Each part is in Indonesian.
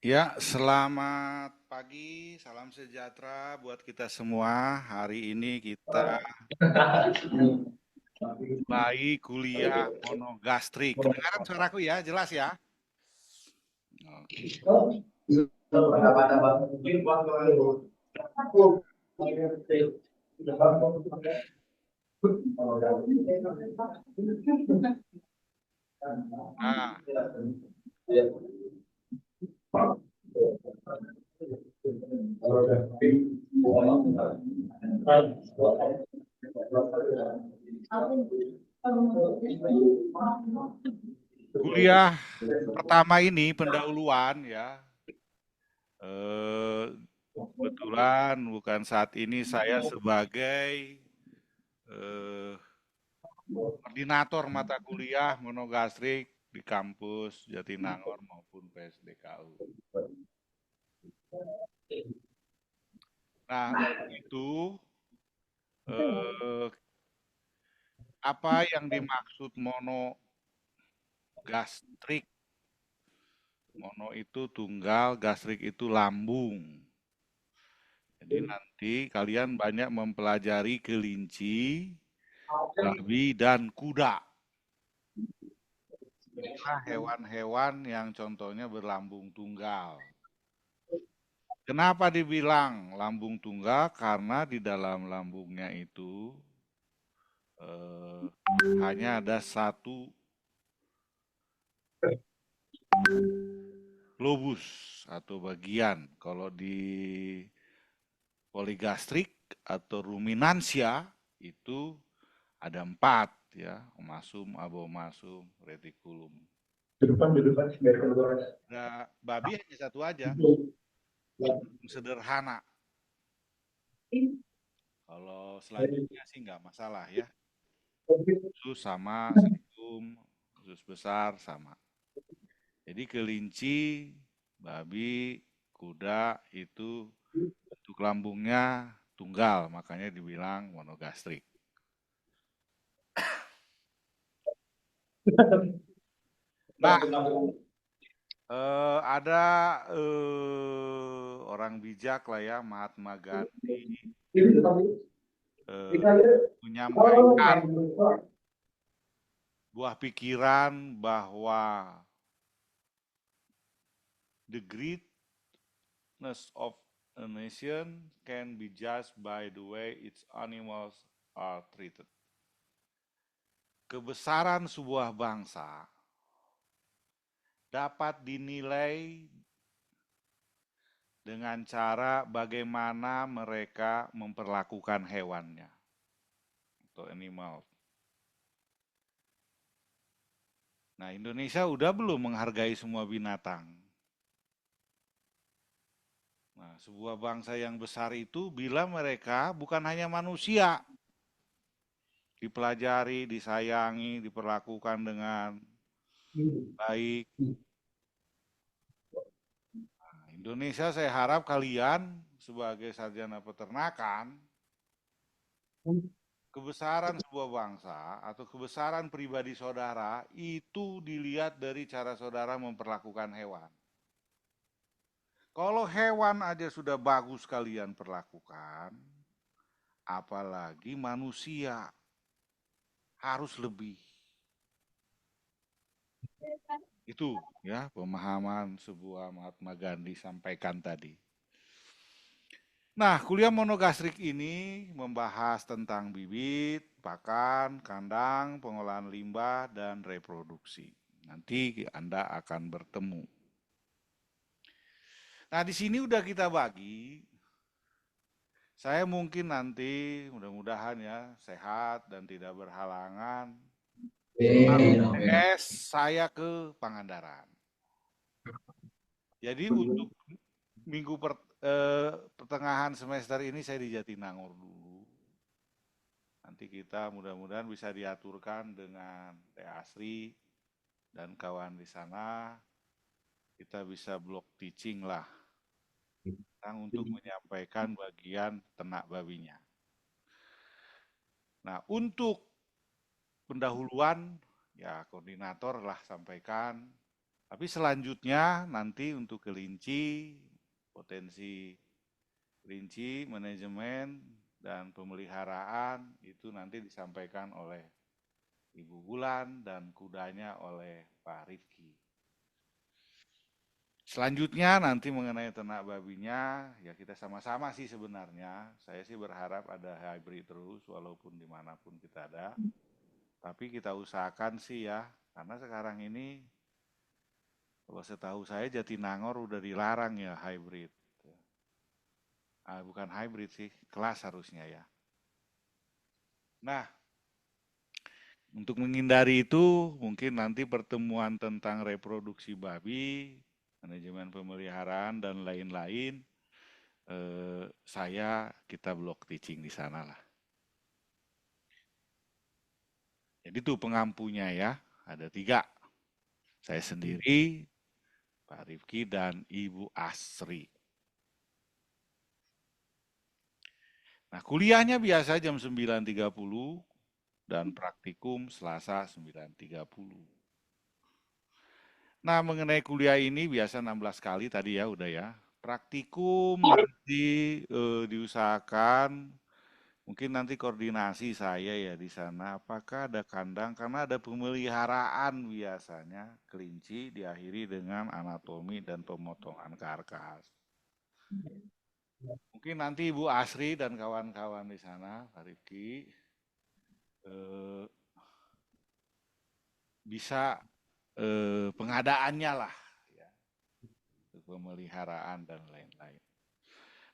Ya, selamat pagi, salam sejahtera buat kita semua. Hari ini kita mulai kuliah monogastrik. Kedengaran suaraku ya, jelas ya? Oke. Nah, kuliah pertama ini pendahuluan ya. Eh, Kebetulan bukan saat ini saya sebagai eh, koordinator mata kuliah monogastrik di kampus Jatinangor maupun PSDKU. Nah, untuk itu eh, apa yang dimaksud monogastrik? Mono itu tunggal, gastrik itu lambung. Jadi nanti kalian banyak mempelajari kelinci, babi, dan kuda. Inilah hewan-hewan yang contohnya berlambung tunggal. Kenapa dibilang lambung tunggal? Karena di dalam lambungnya itu eh, hanya ada satu lobus atau bagian. Kalau di poligastrik atau ruminansia itu ada empat ya, omasum, abomasum, retikulum. Di depan biar keluar. Nah, babi hanya satu aja, sederhana. Kalau selanjutnya sih nggak masalah ya. Usus sama, serikum, usus besar sama. Jadi kelinci, babi, kuda itu bentuk lambungnya tunggal, makanya dibilang monogastrik. Nah, ada orang bijak lah ya, Mahatma Gandhi eh, menyampaikan buah pikiran bahwa the greatness of a nation can be judged by the way its animals are treated. Kebesaran sebuah bangsa dapat dinilai dengan cara bagaimana mereka memperlakukan hewannya atau animal. Nah, Indonesia udah belum menghargai semua binatang. Nah, sebuah bangsa yang besar itu bila mereka bukan hanya manusia, dipelajari, disayangi, diperlakukan dengan baik. Nah, Indonesia saya harap kalian sebagai sarjana peternakan, kebesaran sebuah bangsa atau kebesaran pribadi saudara itu dilihat dari cara saudara memperlakukan hewan. Kalau hewan aja sudah bagus kalian perlakukan, apalagi manusia harus lebih. Itu ya pemahaman sebuah Mahatma Gandhi sampaikan tadi. Nah, kuliah monogastrik ini membahas tentang bibit, pakan, kandang, pengolahan limbah, dan reproduksi. Nanti Anda akan bertemu. Nah, di sini udah kita bagi. Saya mungkin nanti mudah-mudahan ya sehat dan tidak berhalangan. Tes saya ke Pangandaran. Jadi untuk minggu pertengahan semester ini saya di Jatinangor dulu. Nanti kita mudah-mudahan bisa diaturkan dengan Teh Asri dan kawan di sana. Kita bisa blok teaching lah untuk menyampaikan bagian ternak babinya. Nah, untuk pendahuluan ya koordinator lah sampaikan Tapi selanjutnya nanti untuk kelinci, potensi kelinci, manajemen, dan pemeliharaan itu nanti disampaikan oleh Ibu Bulan dan kudanya oleh Pak Rifki. Selanjutnya nanti mengenai ternak babinya, ya kita sama-sama sih sebenarnya. Saya sih berharap ada hybrid terus, walaupun dimanapun kita ada. Tapi kita usahakan sih ya, karena sekarang ini kalau setahu saya Jatinangor udah dilarang ya hybrid. Bukan hybrid sih, kelas harusnya ya. Nah, untuk menghindari itu, mungkin nanti pertemuan tentang reproduksi babi, manajemen pemeliharaan, dan lain-lain, kita blok teaching di sana lah. Jadi itu pengampunya ya, ada 3. Saya sendiri, Pak Rifki, dan Ibu Asri. Nah, kuliahnya biasa jam 9.30 dan praktikum Selasa 9.30. Nah, mengenai kuliah ini biasa 16 kali tadi ya udah ya. Praktikum nanti diusahakan mungkin nanti koordinasi saya ya di sana apakah ada kandang karena ada pemeliharaan biasanya kelinci diakhiri dengan anatomi dan pemotongan karkas. Mungkin nanti Ibu Asri dan kawan-kawan di sana, Pak Rifki, eh, bisa pengadaannya lah, ya, pemeliharaan dan lain-lain.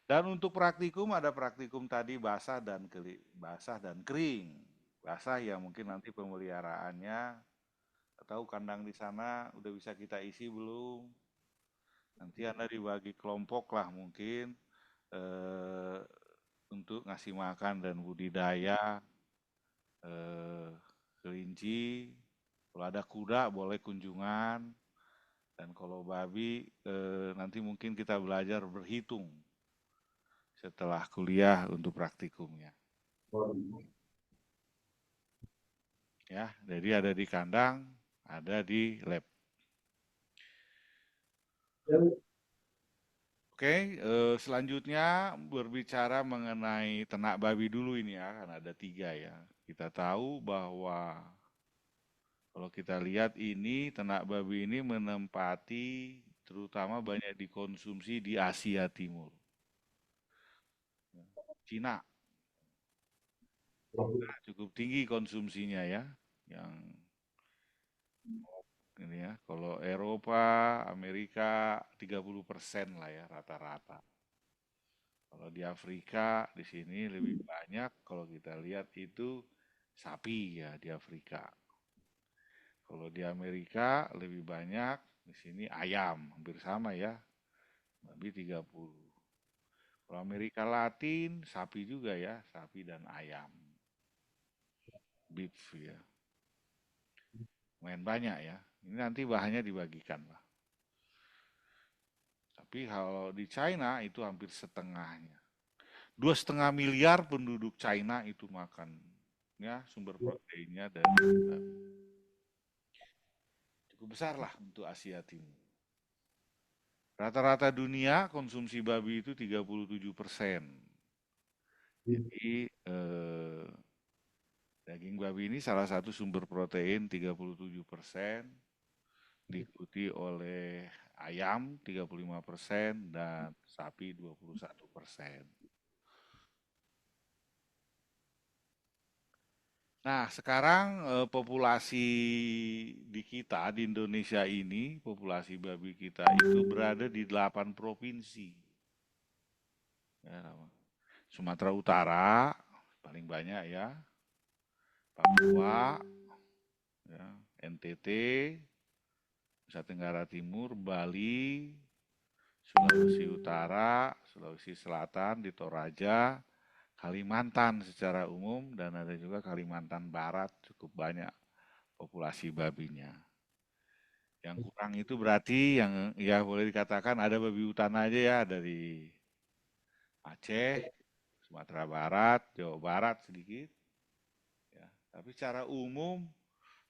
Dan untuk praktikum ada praktikum tadi basah dan kering. Basah ya mungkin nanti pemeliharaannya atau kandang di sana udah bisa kita isi belum? Nanti Anda dibagi kelompok lah mungkin eh, untuk ngasih makan dan budidaya kelinci. Kalau ada kuda boleh kunjungan dan kalau babi nanti mungkin kita belajar berhitung setelah kuliah untuk praktikumnya. Ya, jadi ada di kandang, ada di lab. Oke, selanjutnya berbicara mengenai ternak babi dulu ini ya, kan ada 3 ya. Kita tahu bahwa kalau kita lihat ini ternak babi ini menempati terutama banyak dikonsumsi di Asia Timur. Cina cukup tinggi konsumsinya ya, yang ini ya. Kalau Eropa, Amerika 30% lah ya rata-rata. Kalau di Afrika di sini lebih banyak kalau kita lihat itu sapi ya di Afrika. Kalau di Amerika lebih banyak di sini ayam, hampir sama ya. Babi 30. Kalau Amerika Latin sapi juga ya, sapi dan ayam. Beef ya. Lumayan banyak ya. Ini nanti bahannya dibagikan lah. Tapi kalau di China itu hampir setengahnya. 2,5 miliar penduduk China itu makan ya sumber proteinnya dari babi. Cukup besar lah untuk Asia Timur. Rata-rata dunia konsumsi babi itu 37%. Jadi daging babi ini salah satu sumber protein 37%, diikuti oleh ayam 35% dan sapi 21%. Nah, sekarang populasi di kita di Indonesia ini, populasi babi kita itu berada di 8 provinsi. Ya, Sumatera Utara paling banyak ya, Papua, ya, NTT, Nusa Tenggara Timur, Bali, Sulawesi Utara, Sulawesi Selatan, di Toraja, Kalimantan secara umum, dan ada juga Kalimantan Barat cukup banyak populasi babinya. Yang kurang itu berarti yang ya boleh dikatakan ada babi hutan aja ya dari Aceh, Sumatera Barat, Jawa Barat sedikit. Ya. Tapi secara umum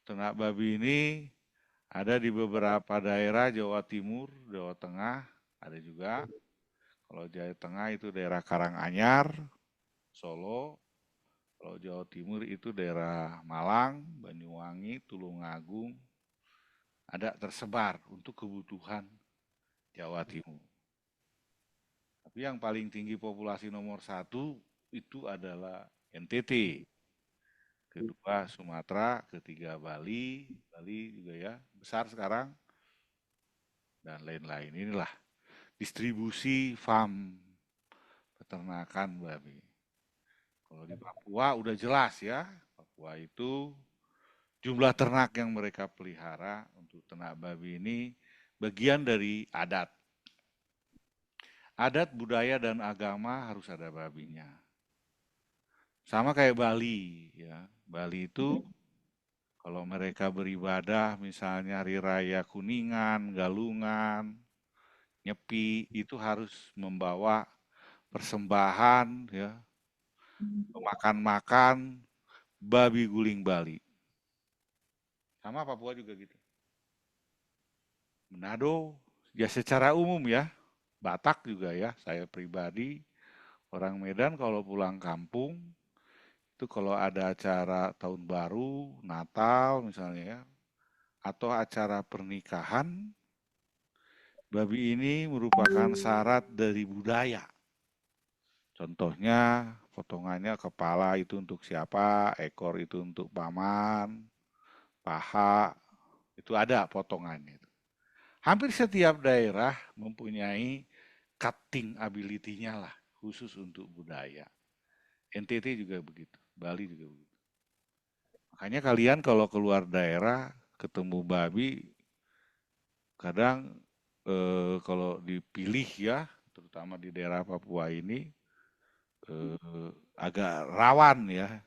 ternak babi ini Ada di beberapa daerah Jawa Timur, Jawa Tengah, ada juga. Kalau Jawa Tengah itu daerah Karanganyar, Solo. Kalau Jawa Timur itu daerah Malang, Banyuwangi, Tulungagung. Ada tersebar untuk kebutuhan Jawa Timur. Tapi yang paling tinggi populasi nomor satu itu adalah NTT. Kedua Sumatera, ketiga Bali. Bali juga ya besar sekarang. Dan lain-lain. Inilah distribusi farm peternakan babi. Kalau di Papua udah jelas ya, Papua itu jumlah ternak yang mereka pelihara untuk ternak babi ini bagian dari adat. Adat, budaya, dan agama harus ada babinya. Sama kayak Bali ya. Bali itu kalau mereka beribadah misalnya hari raya Kuningan, Galungan, Nyepi itu harus membawa persembahan ya, makan-makan babi guling Bali. Sama Papua juga gitu. Manado ya secara umum ya. Batak juga ya, saya pribadi orang Medan kalau pulang kampung itu kalau ada acara tahun baru, Natal misalnya ya, atau acara pernikahan, babi ini merupakan syarat dari budaya. Contohnya potongannya kepala itu untuk siapa, ekor itu untuk paman, paha, itu ada potongannya. Hampir setiap daerah mempunyai cutting ability-nya lah, khusus untuk budaya. NTT juga begitu, Bali juga begitu. Makanya kalian kalau keluar daerah ketemu babi, kadang kalau dipilih ya, terutama di daerah Papua ini, agak rawan ya.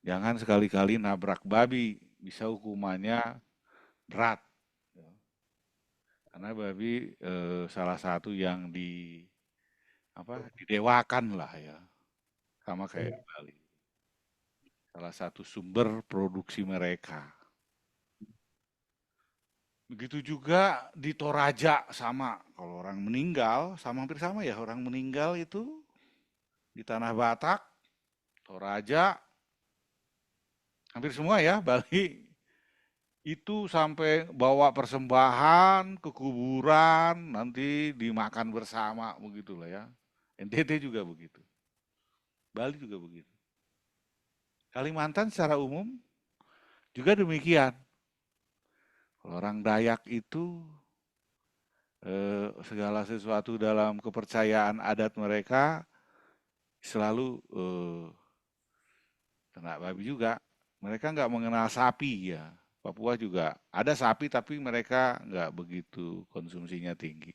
Jangan sekali-kali nabrak babi, bisa hukumannya berat. Karena babi salah satu yang didewakan lah ya, sama kayak Bali. Salah satu sumber produksi mereka. Begitu juga di Toraja sama. Kalau orang meninggal, sama hampir sama ya. Orang meninggal itu di Tanah Batak, Toraja, hampir semua ya Bali. Itu sampai bawa persembahan ke kuburan, nanti dimakan bersama begitulah ya. NTT juga begitu. Bali juga begitu. Kalimantan secara umum juga demikian. Kalau orang Dayak itu segala sesuatu dalam kepercayaan adat mereka selalu ternak babi juga. Mereka nggak mengenal sapi ya. Papua juga ada sapi tapi mereka nggak begitu konsumsinya tinggi.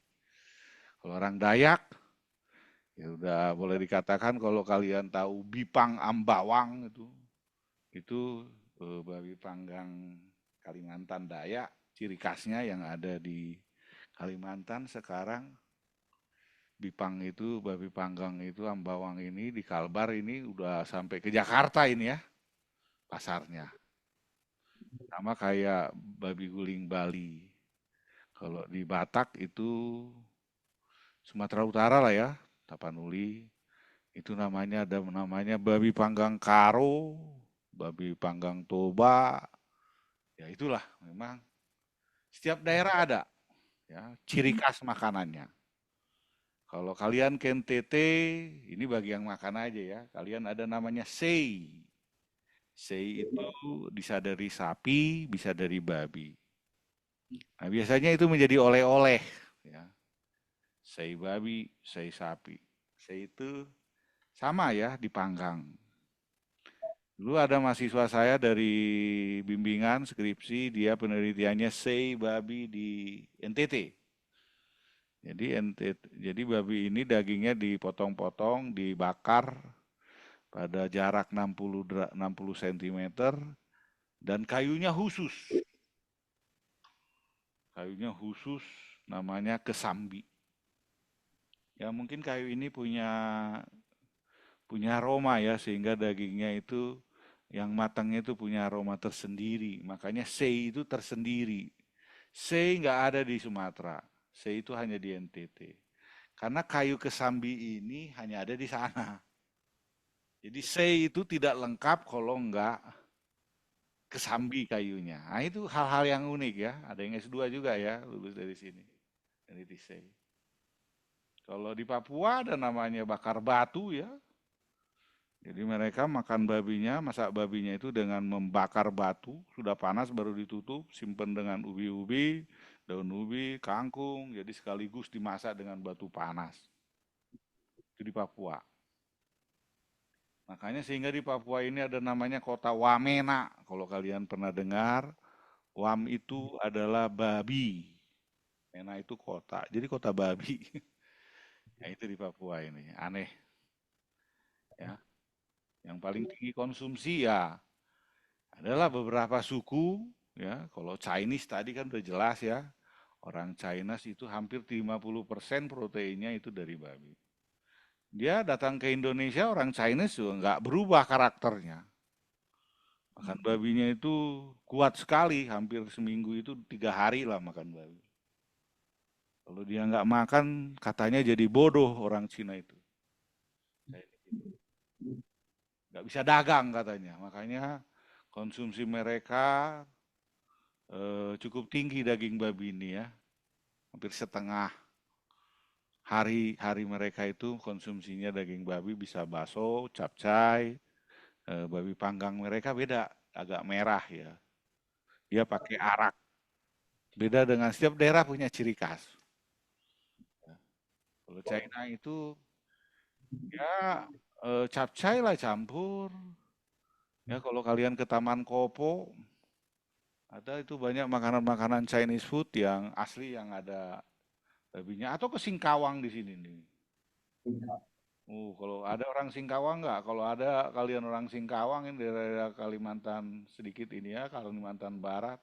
Kalau orang Dayak ya udah boleh dikatakan kalau kalian tahu Bipang Ambawang itu babi panggang Kalimantan Dayak, ciri khasnya yang ada di Kalimantan sekarang. Bipang itu, babi panggang itu, Ambawang ini di Kalbar ini udah sampai ke Jakarta ini ya pasarnya. Sama kayak babi guling Bali. Kalau di Batak itu Sumatera Utara lah ya, Tapanuli. Itu namanya babi panggang Karo, babi panggang Toba. Ya itulah memang setiap daerah ada ya ciri khas makanannya. Kalau kalian ke NTT, ini bagi yang makan aja ya. Kalian ada namanya sei. Sei itu bisa dari sapi, bisa dari babi. Nah, biasanya itu menjadi oleh-oleh ya. Sei babi, sei sapi. Sei itu sama ya dipanggang. Dulu ada mahasiswa saya dari bimbingan skripsi, dia penelitiannya sei babi di NTT. Jadi babi ini dagingnya dipotong-potong, dibakar pada jarak 60 cm dan kayunya khusus. Kayunya khusus namanya kesambi. Ya mungkin kayu ini punya aroma ya sehingga dagingnya itu Yang matangnya itu punya aroma tersendiri, makanya sei itu tersendiri. Sei nggak ada di Sumatera, sei itu hanya di NTT. Karena kayu kesambi ini hanya ada di sana. Jadi sei itu tidak lengkap kalau nggak kesambi kayunya. Nah itu hal-hal yang unik ya. Ada yang S2 juga ya, lulus dari sini. Dari sei. Kalau di Papua ada namanya bakar batu ya. Jadi mereka makan babinya, masak babinya itu dengan membakar batu, sudah panas baru ditutup, simpan dengan ubi-ubi, daun ubi, kangkung, jadi sekaligus dimasak dengan batu panas. Itu di Papua. Makanya sehingga di Papua ini ada namanya kota Wamena. Kalau kalian pernah dengar, Wam itu adalah babi. Mena itu kota, jadi kota babi. Ya itu di Papua ini, aneh ya. Yang paling tinggi konsumsi ya adalah beberapa suku ya. Kalau Chinese tadi kan udah jelas ya. Orang Chinese itu hampir 50% proteinnya itu dari babi. Dia datang ke Indonesia, orang Chinese juga nggak berubah karakternya. Makan babinya itu kuat sekali, hampir seminggu itu 3 hari lah makan babi. Kalau dia nggak makan, katanya jadi bodoh orang Cina itu. Nggak bisa dagang katanya. Makanya konsumsi mereka cukup tinggi daging babi ini ya. Hampir setengah hari mereka itu konsumsinya daging babi, bisa bakso, capcay, babi panggang mereka beda, agak merah ya. Dia pakai arak. Beda dengan setiap daerah punya ciri khas. Kalau China itu ya capcay lah campur. Ya kalau kalian ke Taman Kopo, ada itu banyak makanan-makanan Chinese food yang asli yang ada babinya. Atau ke Singkawang di sini nih. Kalau ada orang Singkawang nggak? Kalau ada kalian orang Singkawang ini daerah Kalimantan sedikit ini ya, Kalimantan Barat.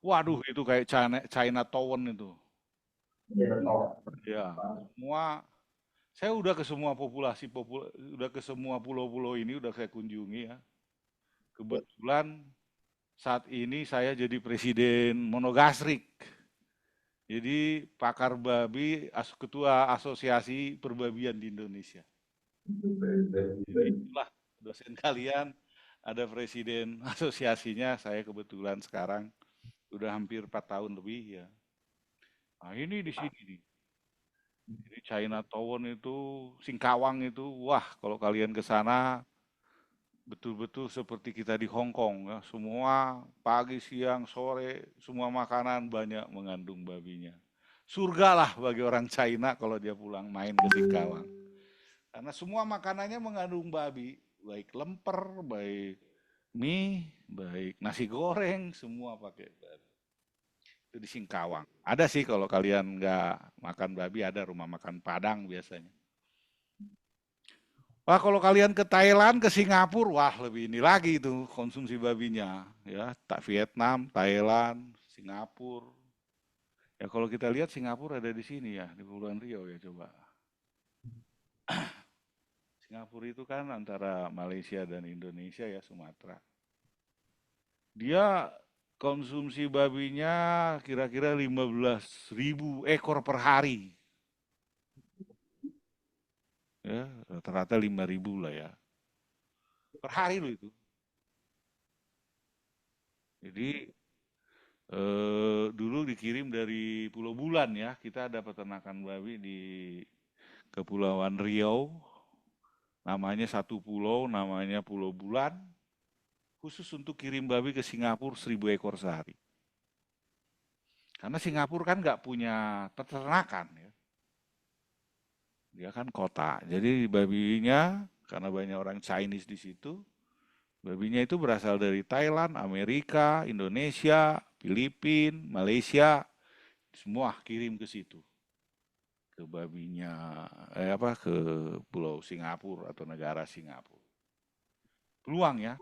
Waduh, itu kayak Chinatown itu. Ya, semua saya udah ke semua udah ke semua pulau-pulau ini udah saya kunjungi ya. Kebetulan saat ini saya jadi presiden Monogastrik. Jadi pakar babi, ketua asosiasi perbabian di Indonesia. Jadi itulah dosen kalian, ada presiden asosiasinya, saya kebetulan sekarang udah hampir 4 tahun lebih ya. Nah ini di sini nih. Jadi Chinatown itu, Singkawang itu, wah kalau kalian ke sana betul-betul seperti kita di Hong Kong ya. Semua pagi, siang, sore, semua makanan banyak mengandung babinya. Surga lah bagi orang China kalau dia pulang main ke Singkawang. Karena semua makanannya mengandung babi, baik lemper, baik mie, baik nasi goreng, semua pakai babi. Itu di Singkawang. Ada sih kalau kalian nggak makan babi, ada rumah makan Padang biasanya. Wah kalau kalian ke Thailand, ke Singapura, wah lebih ini lagi itu konsumsi babinya. Ya, tak Vietnam, Thailand, Singapura. Ya kalau kita lihat Singapura ada di sini ya, di Kepulauan Riau ya coba. Singapura itu kan antara Malaysia dan Indonesia ya, Sumatera. Dia konsumsi babinya kira-kira 15.000 ekor per hari. Ya, rata-rata 5.000 lah ya. Per hari loh itu. Jadi dulu dikirim dari Pulau Bulan ya. Kita ada peternakan babi di Kepulauan Riau. Namanya satu pulau, namanya Pulau Bulan. Khusus untuk kirim babi ke Singapura 1.000 ekor sehari. Karena Singapura kan nggak punya peternakan ya. Dia kan kota. Jadi babinya karena banyak orang Chinese di situ, babinya itu berasal dari Thailand, Amerika, Indonesia, Filipina, Malaysia, semua kirim ke situ. Ke babinya ke Pulau Singapura atau negara Singapura. Peluang ya.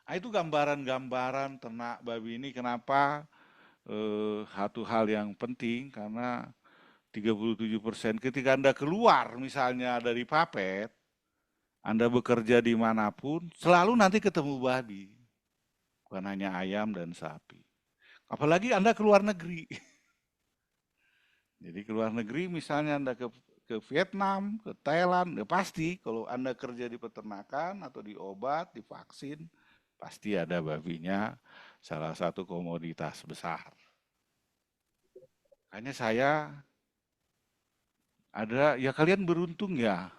Nah, itu gambaran-gambaran ternak babi ini kenapa satu hal yang penting karena 37% ketika Anda keluar misalnya dari Papet, Anda bekerja dimanapun, selalu nanti ketemu babi. Bukan hanya ayam dan sapi. Apalagi Anda ke luar negeri. Jadi ke luar negeri misalnya Anda ke Vietnam, ke Thailand, ya pasti kalau Anda kerja di peternakan atau di obat, di vaksin, pasti ada babinya, salah satu komoditas besar. Makanya saya ada, ya kalian beruntung ya.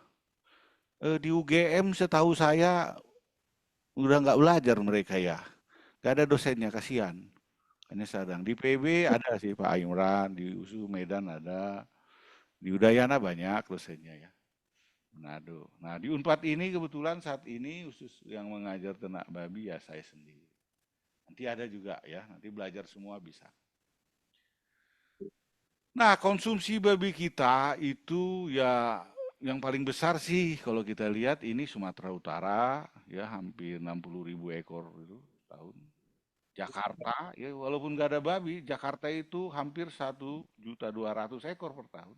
Di UGM setahu saya udah nggak belajar mereka ya. Gak ada dosennya, kasihan. Hanya sedang di PB ada sih Pak Imran, di USU Medan ada, di Udayana banyak dosennya ya. Manado. Nah di Unpad ini kebetulan saat ini khusus yang mengajar ternak babi ya saya sendiri. Nanti ada juga ya, nanti belajar semua bisa. Nah konsumsi babi kita itu ya yang paling besar sih kalau kita lihat ini Sumatera Utara ya hampir 60.000 ekor itu tahun. Jakarta ya walaupun nggak ada babi, Jakarta itu hampir 1.200.000 ekor per tahun.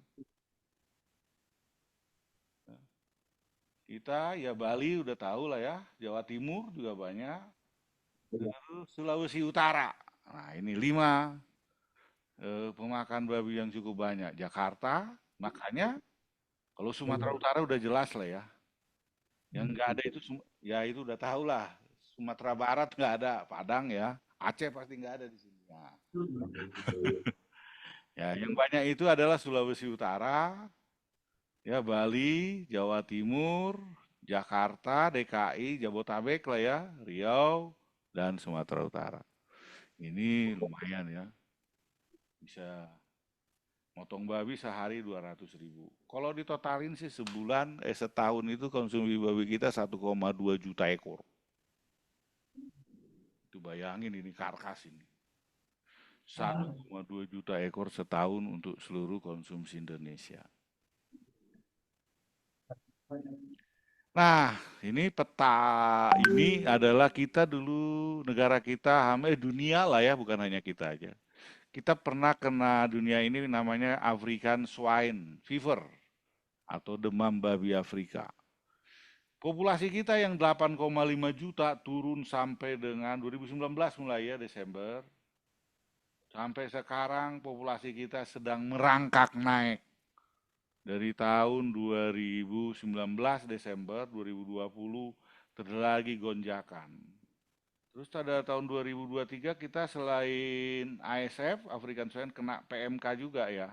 Kita ya Bali udah tahu lah ya, Jawa Timur juga banyak, terus Sulawesi Utara. Nah ini 5 pemakan babi yang cukup banyak. Jakarta, makanya kalau Sumatera Utara udah jelas lah ya. Yang nggak ada itu, ya itu udah tahu lah. Sumatera Barat nggak ada, Padang ya. Aceh pasti nggak ada di sini. Nah, ya yang banyak itu adalah Sulawesi Utara, ya Bali, Jawa Timur, Jakarta, DKI, Jabotabek lah ya, Riau, dan Sumatera Utara. Ini lumayan ya, bisa motong babi sehari 200.000. Kalau ditotalin sih setahun itu konsumsi babi kita 1,2 juta ekor. Itu bayangin ini karkas ini. 1,2 juta ekor setahun untuk seluruh konsumsi Indonesia. Nah, ini peta ini adalah kita dulu negara kita, dunia lah ya, bukan hanya kita aja. Kita pernah kena dunia ini namanya African Swine Fever atau demam babi Afrika. Populasi kita yang 8,5 juta turun sampai dengan 2019 mulai ya Desember. Sampai sekarang populasi kita sedang merangkak naik. Dari tahun 2019 Desember 2020 terjadi gonjakan. Terus pada tahun 2023 kita selain ASF, African Swine kena PMK juga ya.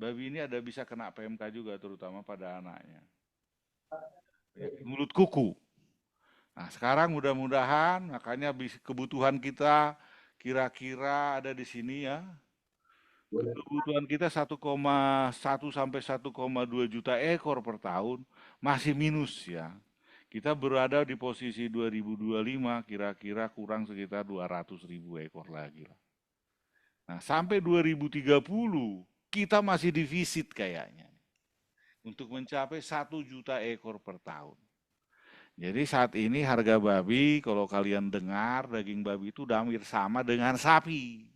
Babi ini ada bisa kena PMK juga terutama pada anaknya. Mulut kuku. Nah sekarang mudah-mudahan makanya kebutuhan kita kira-kira ada di sini ya. Kebutuhan kita 1,1 sampai 1,2 juta ekor per tahun masih minus ya. Kita berada di posisi 2025 kira-kira kurang sekitar 200.000 ekor lagi lah. Nah, sampai 2030 kita masih defisit kayaknya untuk mencapai 1 juta ekor per tahun. Jadi saat ini harga babi kalau kalian dengar daging babi itu udah hampir sama dengan sapi.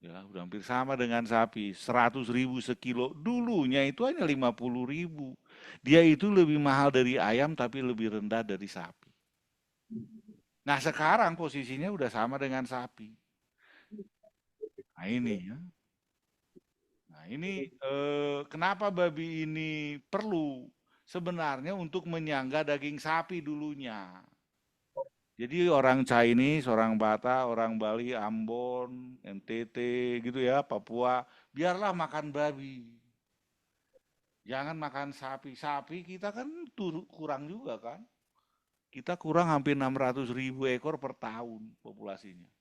Ya, udah hampir sama dengan sapi, 100.000 sekilo. Dulunya itu hanya 50.000. Dia itu lebih mahal dari ayam tapi lebih rendah dari sapi. Nah sekarang posisinya udah sama dengan sapi. Nah ini ya. Nah ini kenapa babi ini perlu? Sebenarnya untuk menyangga daging sapi dulunya. Jadi orang Chinese, orang Batak, orang Bali, Ambon, NTT gitu ya, Papua, biarlah makan babi. Jangan makan sapi. Sapi kita kan kurang juga kan. Kita kurang hampir 600.000 ekor per tahun populasinya.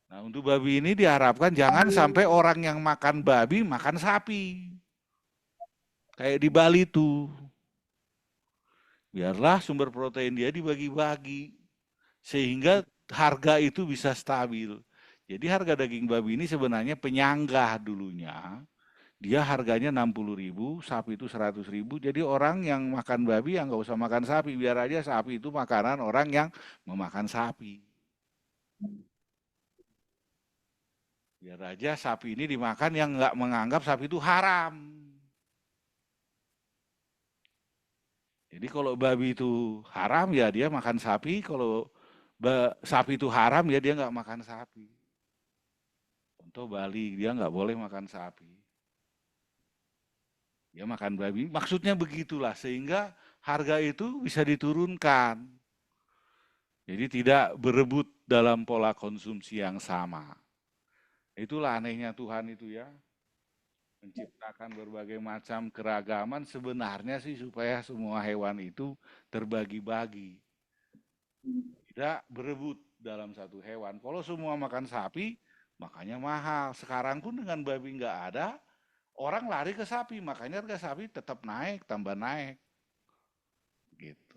Nah untuk babi ini diharapkan jangan sampai orang yang makan babi makan sapi. Kayak di Bali tuh. Biarlah sumber protein dia dibagi-bagi. Sehingga harga itu bisa stabil. Jadi harga daging babi ini sebenarnya penyangga dulunya. Dia harganya 60.000, sapi itu 100.000. Jadi orang yang makan babi yang nggak usah makan sapi, biar aja sapi itu makanan orang yang memakan sapi. Biar aja sapi ini dimakan yang nggak menganggap sapi itu haram. Jadi kalau babi itu haram ya dia makan sapi, kalau sapi itu haram ya dia nggak makan sapi. Contoh Bali, dia nggak boleh makan sapi. Dia makan babi, maksudnya begitulah sehingga harga itu bisa diturunkan. Jadi tidak berebut dalam pola konsumsi yang sama. Itulah anehnya Tuhan itu ya. Menciptakan berbagai macam keragaman sebenarnya sih supaya semua hewan itu terbagi-bagi. Tidak berebut dalam satu hewan. Kalau semua makan sapi, makanya mahal. Sekarang pun dengan babi nggak ada, orang lari ke sapi. Makanya harga sapi tetap naik, tambah naik. Gitu.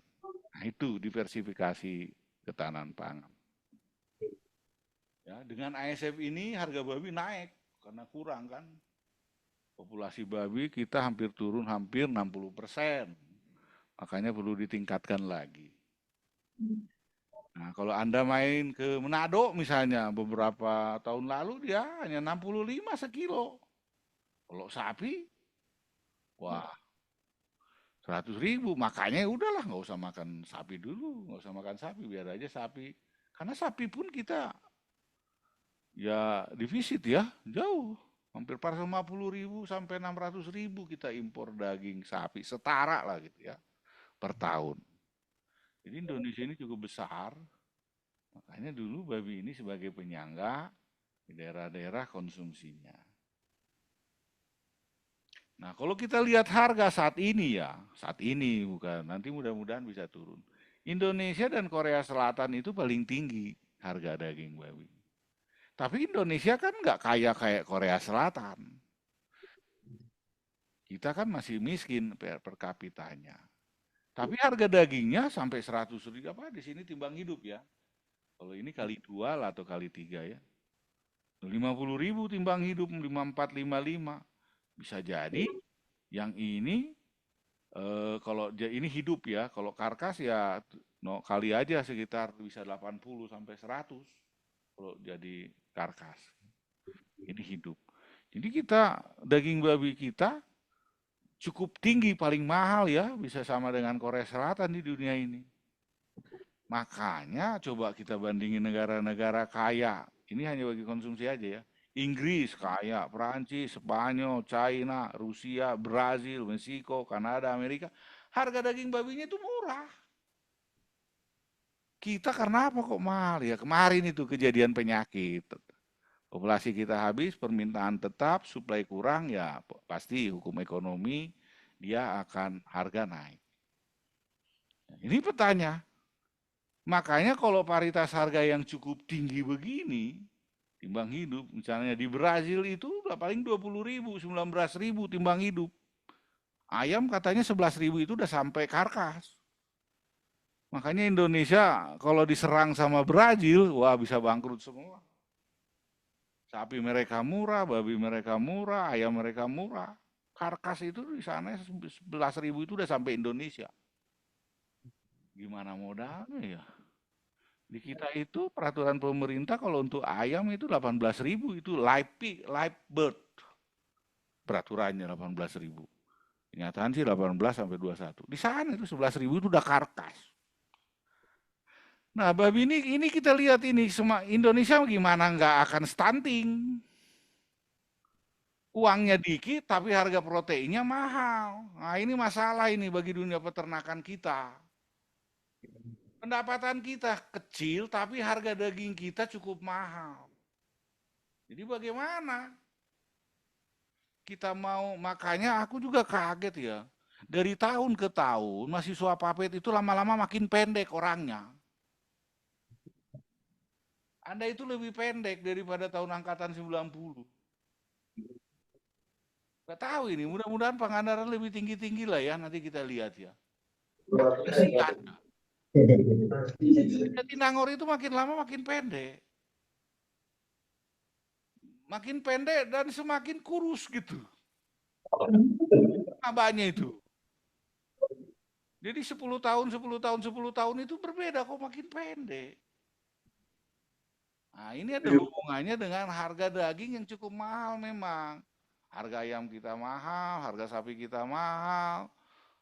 Nah itu diversifikasi ketahanan pangan. Ya, dengan ASF ini harga babi naik karena kurang kan. Populasi babi kita hampir turun hampir 60%. Makanya perlu ditingkatkan lagi. Nah, kalau Anda main ke Manado misalnya beberapa tahun lalu dia hanya 65 sekilo. Kalau sapi, wah 100.000. Makanya udahlah nggak usah makan sapi dulu, nggak usah makan sapi, biar aja sapi. Karena sapi pun kita ya defisit ya, jauh. Hampir 50.000 sampai 600.000 kita impor daging sapi, setara lah gitu ya, per tahun. Jadi Indonesia ini cukup besar, makanya dulu babi ini sebagai penyangga di daerah-daerah konsumsinya. Nah, kalau kita lihat harga saat ini ya, saat ini bukan, nanti mudah-mudahan bisa turun. Indonesia dan Korea Selatan itu paling tinggi harga daging babi. Tapi Indonesia kan nggak kaya kayak Korea Selatan. Kita kan masih miskin per kapitanya. Tapi harga dagingnya sampai 100.000 apa di sini timbang hidup ya. Kalau ini kali 2 lah atau kali 3 ya. 50.000 timbang hidup 54, 55. Bisa jadi yang ini kalau ini hidup ya, kalau karkas ya no, kali aja sekitar bisa 80 sampai 100 kalau jadi karkas. Ini hidup. Jadi kita daging babi kita cukup tinggi, paling mahal ya, bisa sama dengan Korea Selatan di dunia ini. Makanya coba kita bandingin negara-negara kaya. Ini hanya bagi konsumsi aja ya. Inggris kaya, Perancis, Spanyol, China, Rusia, Brazil, Meksiko, Kanada, Amerika. Harga daging babinya itu murah. Kita karena apa kok mahal ya? Kemarin itu kejadian penyakit. Populasi kita habis, permintaan tetap, suplai kurang, ya pasti hukum ekonomi dia akan harga naik. Ini petanya. Makanya kalau paritas harga yang cukup tinggi begini, timbang hidup, misalnya di Brazil itu paling 20.000, 19.000 timbang hidup. Ayam katanya 11.000 itu udah sampai karkas. Makanya Indonesia kalau diserang sama Brazil, wah bisa bangkrut semua. Sapi mereka murah, babi mereka murah, ayam mereka murah. Karkas itu di sana 11.000 itu udah sampai Indonesia. Gimana modalnya ya? Di kita itu peraturan pemerintah kalau untuk ayam itu 18.000 itu live bird. Peraturannya 18.000. Kenyataan sih 18 sampai 21. Di sana itu 11.000 itu udah karkas. Nah, babi ini kita lihat ini Indonesia gimana nggak akan stunting. Uangnya dikit tapi harga proteinnya mahal. Nah, ini masalah ini bagi dunia peternakan kita. Pendapatan kita kecil tapi harga daging kita cukup mahal. Jadi bagaimana? Kita mau, makanya aku juga kaget ya. Dari tahun ke tahun mahasiswa PAPET itu lama-lama makin pendek orangnya. Anda itu lebih pendek daripada tahun angkatan 90. Gak tahu ini, mudah-mudahan Pangandaran lebih tinggi-tinggi lah ya, nanti kita lihat ya. Jatinangor itu makin lama makin pendek. Makin pendek dan semakin kurus gitu. Abahnya itu. Jadi 10 tahun, 10 tahun, 10 tahun itu berbeda kok makin pendek. Nah ini ada hubungannya dengan harga daging yang cukup mahal memang. Harga ayam kita mahal, harga sapi kita mahal.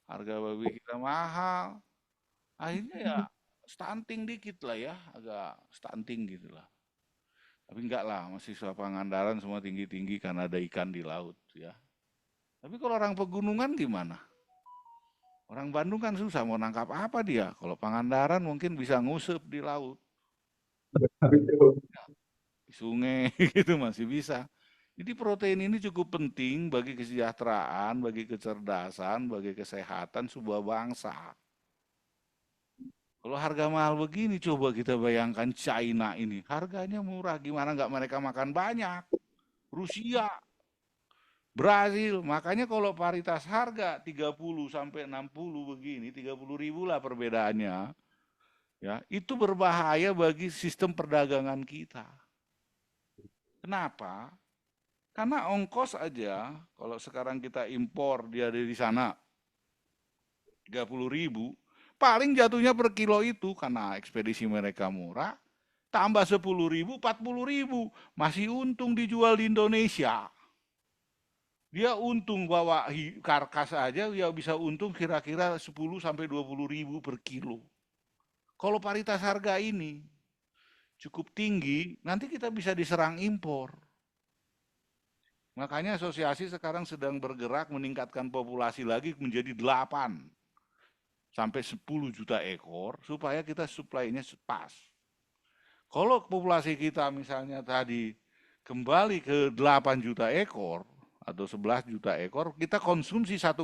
harga babi kita mahal. Akhirnya ya stunting dikit lah ya, agak stunting gitu lah. Tapi enggak lah, mahasiswa Pangandaran semua tinggi-tinggi karena ada ikan di laut ya. Tapi kalau orang pegunungan gimana? Orang Bandung kan susah mau nangkap apa dia. Kalau Pangandaran mungkin bisa ngusep di laut, di sungai gitu masih bisa. Jadi protein ini cukup penting bagi kesejahteraan, bagi kecerdasan, bagi kesehatan sebuah bangsa. Kalau harga mahal begini, coba kita bayangkan China ini. Harganya murah, gimana nggak mereka makan banyak? Rusia, Brazil, makanya kalau paritas harga 30 sampai 60 begini, 30.000 lah perbedaannya, ya, itu berbahaya bagi sistem perdagangan kita. Kenapa? Karena ongkos aja, kalau sekarang kita impor dia dari sana 30.000, paling jatuhnya per kilo itu karena ekspedisi mereka murah, tambah 10.000, 40.000, masih untung dijual di Indonesia. Dia untung bawa karkas aja, dia bisa untung kira-kira 10 sampai 20.000 per kilo. Kalau paritas harga ini cukup tinggi, nanti kita bisa diserang impor. Makanya asosiasi sekarang sedang bergerak meningkatkan populasi lagi menjadi 8 sampai 10 juta ekor supaya kita supply-nya pas. Kalau populasi kita misalnya tadi kembali ke 8 juta ekor atau 11 juta ekor, kita konsumsi 1,2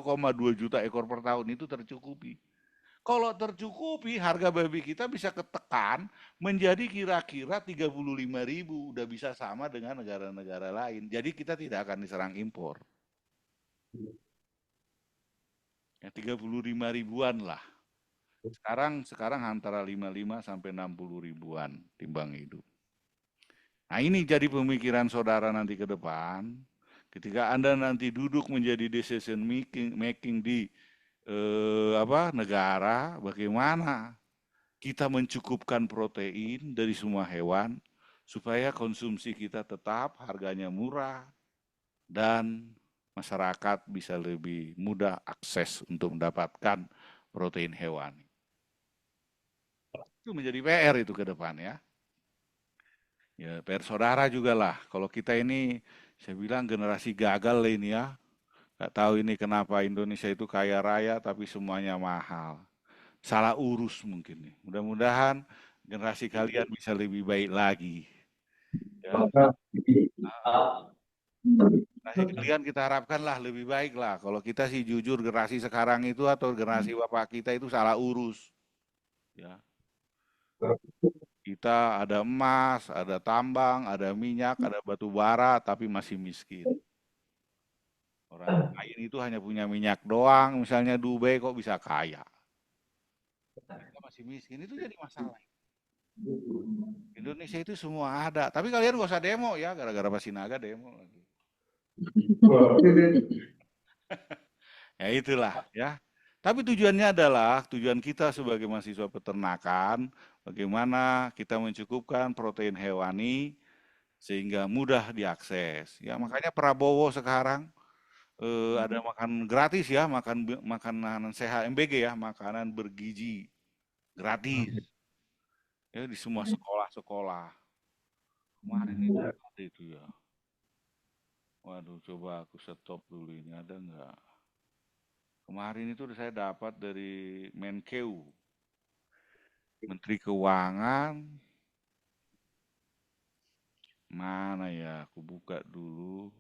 juta ekor per tahun itu tercukupi. Kalau tercukupi, harga babi kita bisa ketekan menjadi kira-kira 35.000, udah bisa sama dengan negara-negara lain. Jadi kita tidak akan diserang impor. Ya 35 ribuan lah. Sekarang antara 55 sampai 60 ribuan timbang hidup. Nah ini jadi pemikiran saudara nanti ke depan. Ketika Anda nanti duduk menjadi decision making di negara, bagaimana kita mencukupkan protein dari semua hewan supaya konsumsi kita tetap harganya murah dan masyarakat bisa lebih mudah akses untuk mendapatkan protein hewani. Itu menjadi PR itu ke depan ya. Ya, PR saudara juga lah. Kalau kita ini, saya bilang generasi gagal ini ya. Gak tahu ini kenapa Indonesia itu kaya raya tapi semuanya mahal. Salah urus mungkin nih. Mudah-mudahan generasi kalian bisa lebih baik lagi. Ya, generasi kalian kita harapkan lah lebih baik lah. Kalau kita sih jujur generasi sekarang itu atau generasi bapak kita itu salah urus. Ya, kita ada emas, ada tambang, ada minyak, ada batu bara, tapi masih miskin. Orang lain itu hanya punya minyak doang, misalnya Dubai kok bisa kaya. Mereka masih miskin, itu jadi masalah. Indonesia itu semua ada, tapi kalian gak usah demo ya, gara-gara Pasinaga demo lagi. Ya itulah ya. Tapi tujuannya adalah, tujuan kita sebagai mahasiswa peternakan, bagaimana kita mencukupkan protein hewani sehingga mudah diakses. Ya makanya Prabowo sekarang ada makan gratis ya, makanan sehat MBG ya, makanan bergizi gratis ya di semua sekolah-sekolah. Kemarin itu ada itu ya. Waduh, coba aku stop dulu ini ada nggak? Kemarin itu saya dapat dari Menkeu, Menteri Keuangan. Mana ya? Aku buka dulu.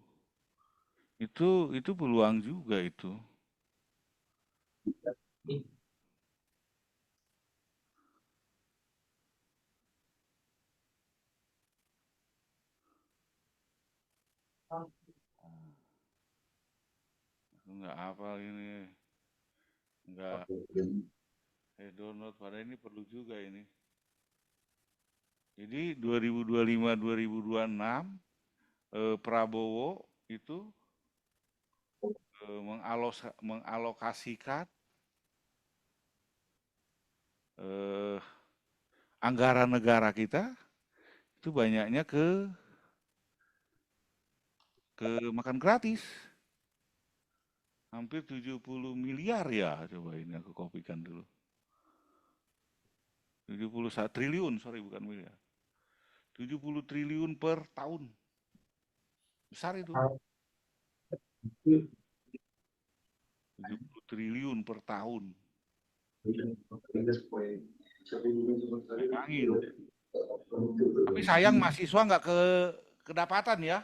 Itu peluang juga itu. Aku nggak hafal ini. Nggak download pada ini perlu juga ini. Jadi 2025-2026 Prabowo itu mengalokasikan eh, anggaran negara kita itu banyaknya ke makan gratis. Hampir 70 miliar ya, coba ini aku kopikan dulu. 71 triliun, sorry bukan miliar. 70 triliun per tahun. Besar itu. 70 triliun per tahun. Bayangin. Tapi sayang mahasiswa nggak kedapatan ya.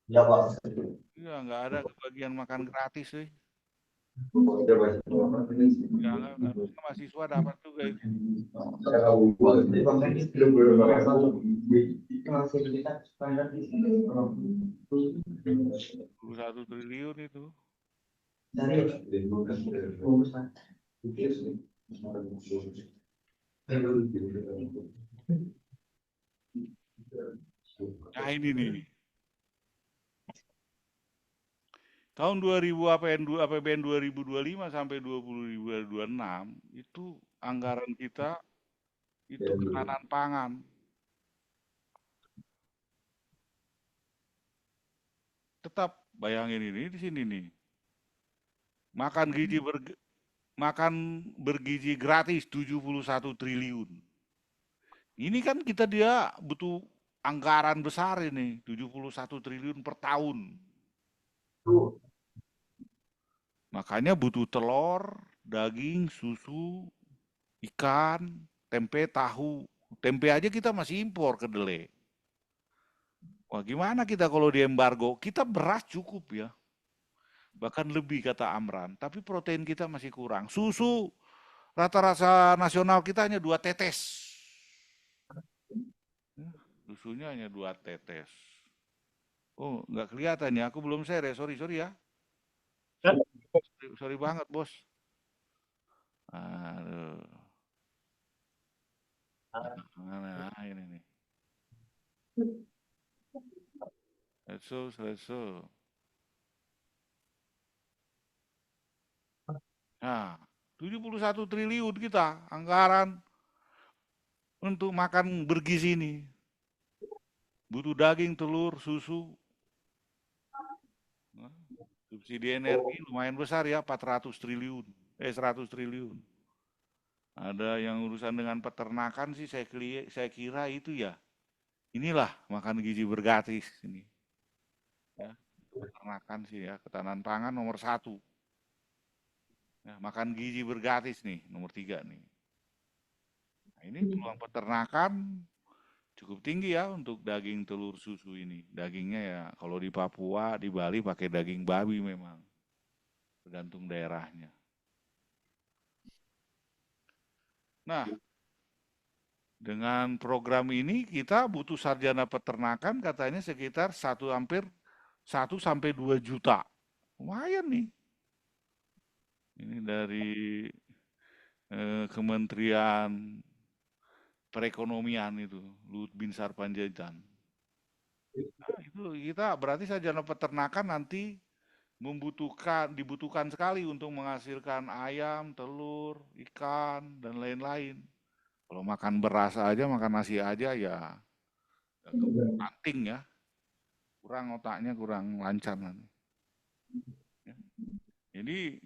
Ya, Pak. Iya, nggak ada kebagian makan gratis sih. Ya, harusnya mahasiswa dapat juga itu. 21 triliun itu. Nah ini nih. Tahun 2000 APBN 2025 sampai 2026 itu anggaran kita itu ketahanan pangan. Tetap bayangin ini di sini nih. Makan bergizi gratis 71 triliun. Ini kan dia butuh anggaran besar ini, 71 triliun per tahun. Makanya butuh telur, daging, susu, ikan, tempe, tahu. Tempe aja kita masih impor kedelai. Wah, gimana kita kalau di embargo? Kita beras cukup ya. Bahkan lebih kata Amran, tapi protein kita masih kurang. Susu rata-rata nasional kita hanya 2 tetes. Susunya hanya 2 tetes. Oh, nggak kelihatan ya. Aku belum share ya. Sorry ya. Sorry banget, Bos. Aduh. Nah, ini nih. Let's show. Nah, 71 triliun kita anggaran untuk makan bergizi ini. Butuh daging, telur, susu. Nah, subsidi energi lumayan besar ya, 400 triliun. 100 triliun. Ada yang urusan dengan peternakan sih saya kira itu ya. Inilah makan gizi bergratis ini. Ya, peternakan sih ya, ketahanan pangan nomor 1. Ya, makan gizi bergratis nih, nomor 3 nih. Nah, ini peluang peternakan cukup tinggi ya untuk daging, telur, susu ini. Dagingnya ya kalau di Papua, di Bali pakai daging babi memang. Tergantung daerahnya. Nah, dengan program ini kita butuh sarjana peternakan katanya sekitar hampir 1 sampai 2 juta. Lumayan nih. Ini dari Kementerian Perekonomian itu, Luhut Binsar Panjaitan. Nah, itu kita berarti sarjana peternakan nanti dibutuhkan sekali untuk menghasilkan ayam, telur, ikan, dan lain-lain. Kalau makan beras aja, makan nasi aja ya anting ya. Kurang otaknya, kurang lancar nanti. Ya. Jadi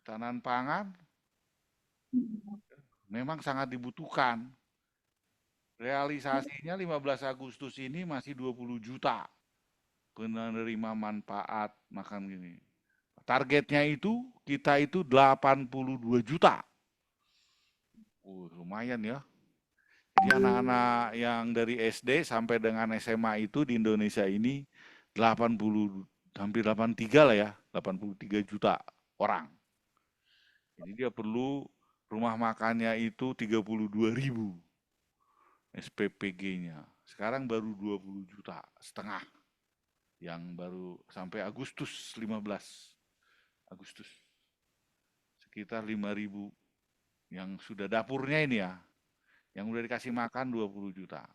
ketahanan pangan memang sangat dibutuhkan. Realisasinya 15 Agustus ini masih 20 juta penerima manfaat makan gini. Targetnya itu kita itu 82 juta. Lumayan ya. Jadi anak-anak yang dari SD sampai dengan SMA itu di Indonesia ini 80 hampir 83 lah ya, 83 juta orang. Jadi dia perlu rumah makannya itu 32.000 SPPG-nya. Sekarang baru 20 juta setengah yang baru sampai Agustus 15 Agustus. Sekitar 5.000 yang sudah dapurnya ini ya. Yang udah dikasih makan 20 juta.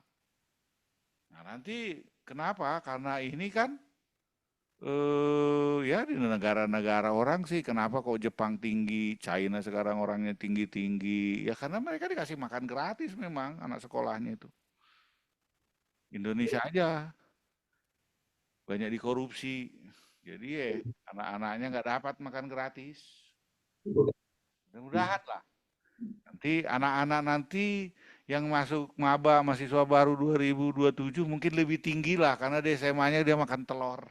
Nah, nanti kenapa? Karena ini kan ya di negara-negara orang sih kenapa kok Jepang tinggi, China sekarang orangnya tinggi-tinggi. Ya karena mereka dikasih makan gratis memang anak sekolahnya itu. Indonesia aja banyak dikorupsi Jadi ya anak-anaknya nggak dapat makan gratis. Mudah-mudahan lah. Nanti anak-anak nanti yang masuk maba mahasiswa baru 2027 mungkin lebih tinggi lah karena di SMA-nya dia makan telur.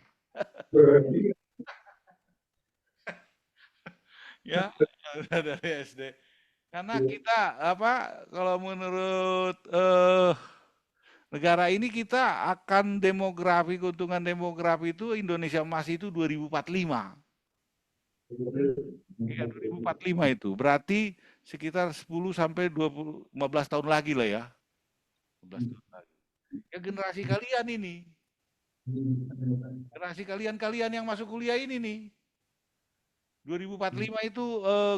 Ya, dari SD. Karena kita apa kalau menurut negara ini kita akan demografi keuntungan demografi itu Indonesia emas itu 2045. Iya, 2045 itu. Berarti sekitar 10 sampai 20 15 tahun lagi lah ya. 15 tahun lagi. Ya generasi kalian ini. Generasi kalian-kalian yang masuk kuliah ini nih. 2045 itu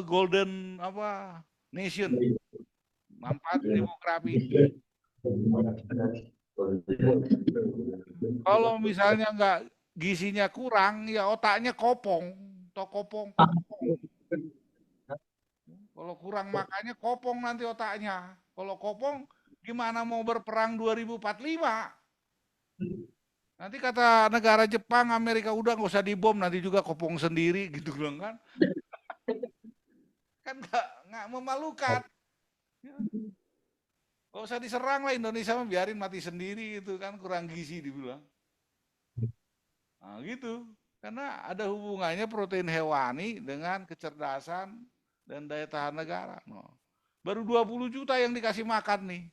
golden apa? Nation. Manfaat demografi ini. Kalau misalnya nggak gizinya kurang, ya otaknya kopong. Toh kopong, kopong. Kalau kurang makannya kopong nanti otaknya. Kalau kopong, gimana mau berperang 2045? Nanti kata negara Jepang, Amerika udah nggak usah dibom, nanti juga kopong sendiri gitu bilang kan? Kan nggak memalukan. Gak usah diserang lah Indonesia mah biarin mati sendiri itu kan kurang gizi dibilang. Nah, gitu. Karena ada hubungannya protein hewani dengan kecerdasan dan daya tahan negara. No. Baru 20 juta yang dikasih makan nih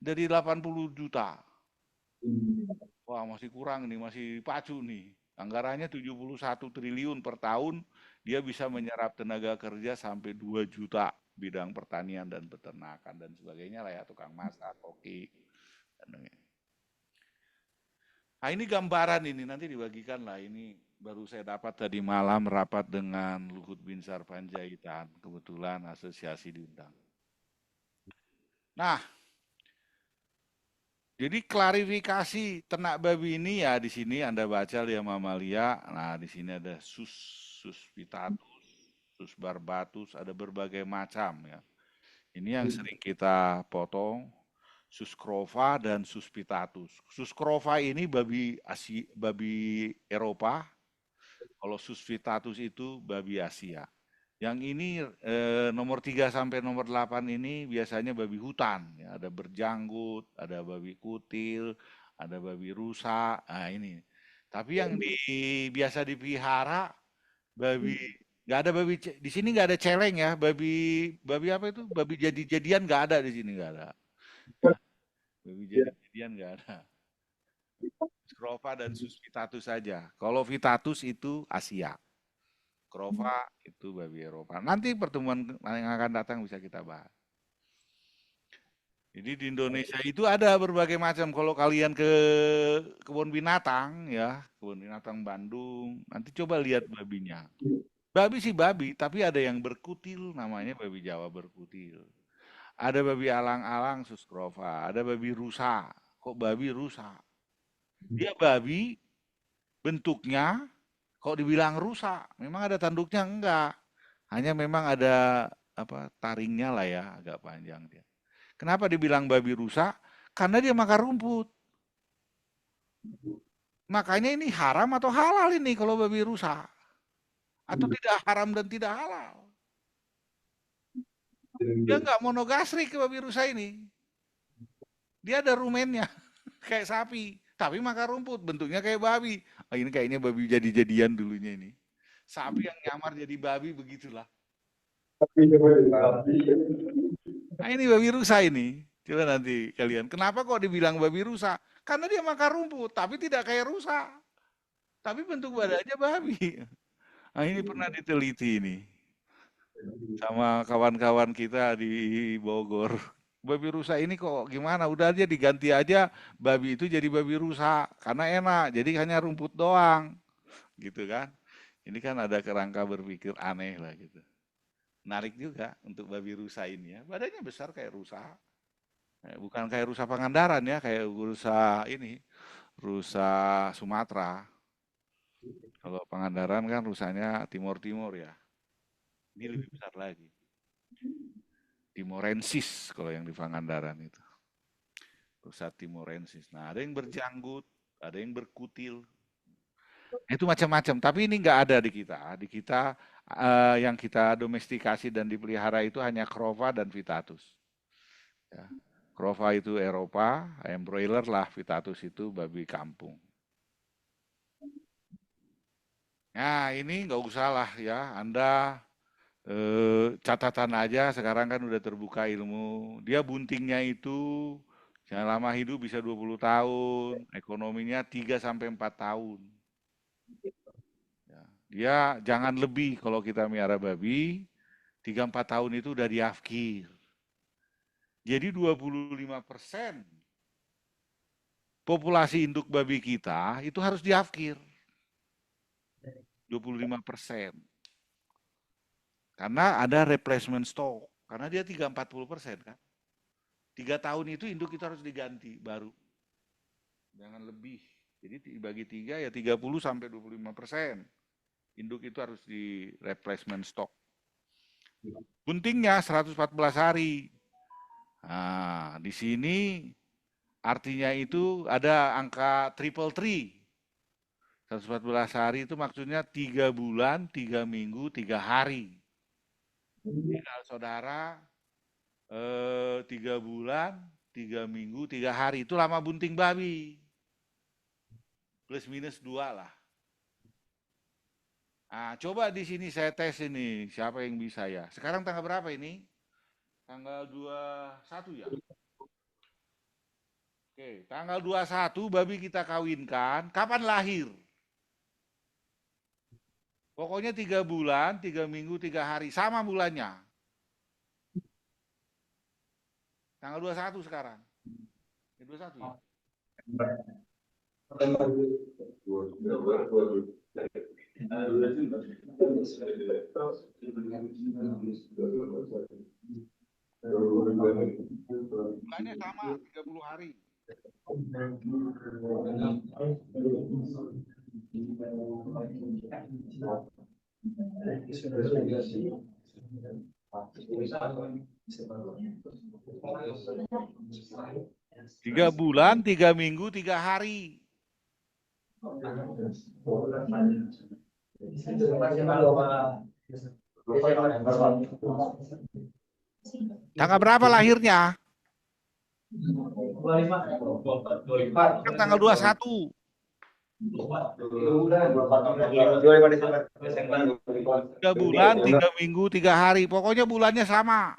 dari 80 juta. Wah, masih kurang nih, masih pacu nih. Anggarannya 71 triliun per tahun, dia bisa menyerap tenaga kerja sampai 2 juta bidang pertanian dan peternakan dan sebagainya lah ya, tukang masak, koki. Nah, ini gambaran ini nanti dibagikan lah ini baru saya dapat tadi malam rapat dengan Luhut Binsar Panjaitan, kebetulan asosiasi diundang. Nah, jadi klarifikasi ternak babi ini ya di sini Anda baca ya mamalia. Nah, di sini ada sus pitatus, sus barbatus, ada berbagai macam ya. Ini yang sering kita potong, sus crova dan sus pitatus. Sus crova ini babi Eropa, kalau sus pitatus itu babi Asia. Yang ini nomor 3 sampai nomor 8 ini biasanya babi hutan, ya, ada berjanggut, ada babi kutil, ada babi rusa. Nah, ini. Tapi yang biasa dipelihara babi nggak ada di sini nggak ada celeng ya, babi babi apa itu? Babi jadi-jadian nggak ada di sini nggak ada. Ya, babi jadi-jadian nggak ada. Skrova dan sus vitatus saja. Kalau vitatus itu Asia. Krova itu babi Eropa. Nanti pertemuan yang akan datang bisa kita bahas. Jadi di Indonesia itu ada berbagai macam. Kalau kalian ke kebun binatang ya, kebun binatang Bandung, nanti coba lihat babinya. Babi sih babi, tapi ada yang berkutil, namanya babi Jawa berkutil. Ada babi alang-alang suskrova, ada babi rusa. Kok babi rusa? Dia babi bentuknya kok dibilang rusa, memang ada tanduknya enggak. Hanya memang ada apa taringnya lah ya, agak panjang dia. Kenapa dibilang babi rusa? Karena dia makan rumput. Makanya ini haram atau halal ini kalau babi rusa? Atau tidak haram dan tidak halal? Dia nggak monogastrik ke babi rusa ini. Dia ada rumennya, kayak sapi. Tapi makan rumput, bentuknya kayak babi. Oh, ini kayaknya babi jadi-jadian dulunya ini. Sapi yang nyamar jadi babi, begitulah. Nah ini babi rusa ini. Coba nanti kalian, kenapa kok dibilang babi rusa? Karena dia makan rumput, tapi tidak kayak rusa. Tapi bentuk badannya babi. Nah ini pernah diteliti ini. Sama kawan-kawan kita di Bogor. Babi rusa ini kok gimana? Udah aja diganti aja babi itu jadi babi rusa. Karena enak, jadi hanya rumput doang. Gitu kan. Ini kan ada kerangka berpikir aneh lah gitu. Menarik juga untuk babi rusa ini ya. Badannya besar kayak rusa. Bukan kayak rusa Pangandaran ya, kayak rusa ini, rusa Sumatera. Kalau Pangandaran kan rusanya Timur-Timur ya. Ini lebih besar lagi. Timorensis kalau yang di Pangandaran itu. Rusa Timorensis. Nah, ada yang berjanggut, ada yang berkutil. Itu macam-macam, tapi ini nggak ada di kita. Di kita yang kita domestikasi dan dipelihara itu hanya Crova dan Vitatus. Ya. Crova itu Eropa, ayam broiler lah, Vitatus itu babi kampung. Nah ini nggak usah lah ya, Anda catatan aja sekarang kan udah terbuka ilmu. Dia buntingnya itu jangan lama hidup bisa 20 tahun, ekonominya 3 sampai 4 tahun. Ya. Dia jangan lebih kalau kita miara babi, 3-4 tahun itu udah diafkir. Jadi 25% populasi induk babi kita itu harus diafkir. 25%. Karena ada replacement stock. Karena dia 3-40% kan. 3 tahun itu induk kita harus diganti baru. Jangan lebih. Jadi dibagi 3 ya 30 sampai 25%. Induk itu harus di replacement stock. Buntingnya 114 hari. Nah, di sini artinya itu ada angka triple three. 114 hari itu maksudnya 3 bulan, 3 minggu, 3 hari. Jadi kalau saudara 3 bulan, 3 minggu, 3 hari itu lama bunting babi. Plus minus 2 lah. Nah, coba di sini saya tes ini, siapa yang bisa ya. Sekarang tanggal berapa ini? Tanggal 21 ya? Oke, tanggal 21 babi kita kawinkan, kapan lahir? Pokoknya 3 bulan, 3 minggu, 3 hari, sama bulannya. Tanggal 21 sekarang. 21 ya? Bulannya sama, 30 hari. Tiga bulan, 3 minggu, 3 hari. Tanggal berapa lahirnya? Kan tanggal 21. 3 bulan, 3 minggu, 3 hari. Pokoknya bulannya sama.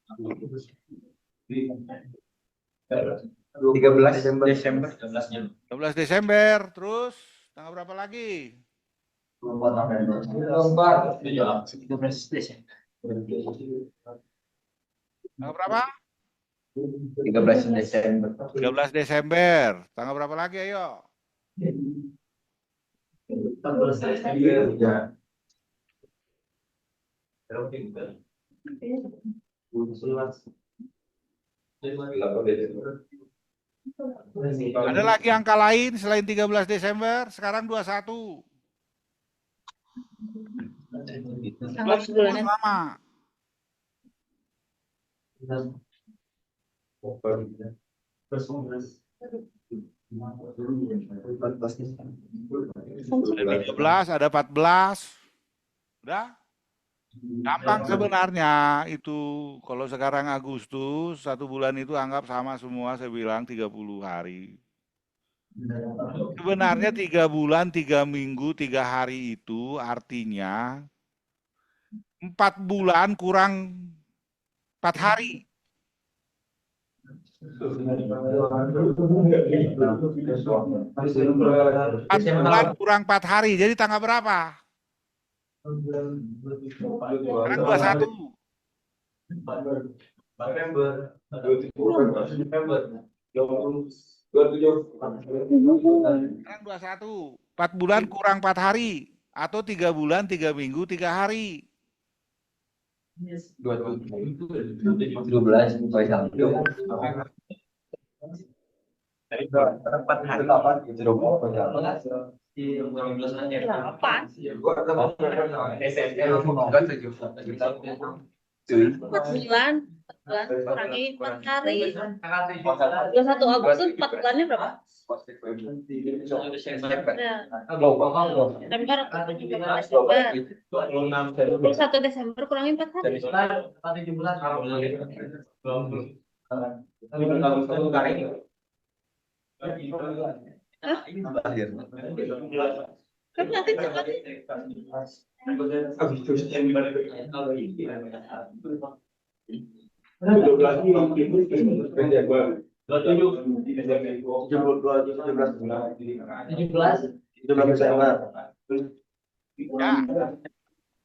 13 Desember. 12 Desember. Terus tanggal berapa lagi? 13 Desember. Tanggal berapa? 13 Desember. 13 Desember. Tanggal berapa lagi ayo? 14 Desember. Ada lagi angka lain selain 13 Desember? Sekarang 21. Bulan sama. Ada 13, ada 14. Udah? Gampang sebenarnya itu. Kalau sekarang Agustus, 1 bulan itu anggap sama semua, saya bilang 30 hari. Sebenarnya 3 bulan, 3 minggu, 3 hari itu artinya 4 bulan kurang 4 hari. 4 bulan kurang 4 hari, jadi tanggal berapa? Sekarang 21. Sekarang 21. 4 bulan kurang 4 hari. Atau 3 bulan, 3 minggu, 3 hari. 12 4 hari 4 bulan bulan kurangi 4 hari. 21 Agustus 4 bulannya berapa? Desember. Nah, September, Oktober, November, Desember. 21 Desember kurangi 4 hari. Hah? Kan nanti cepat.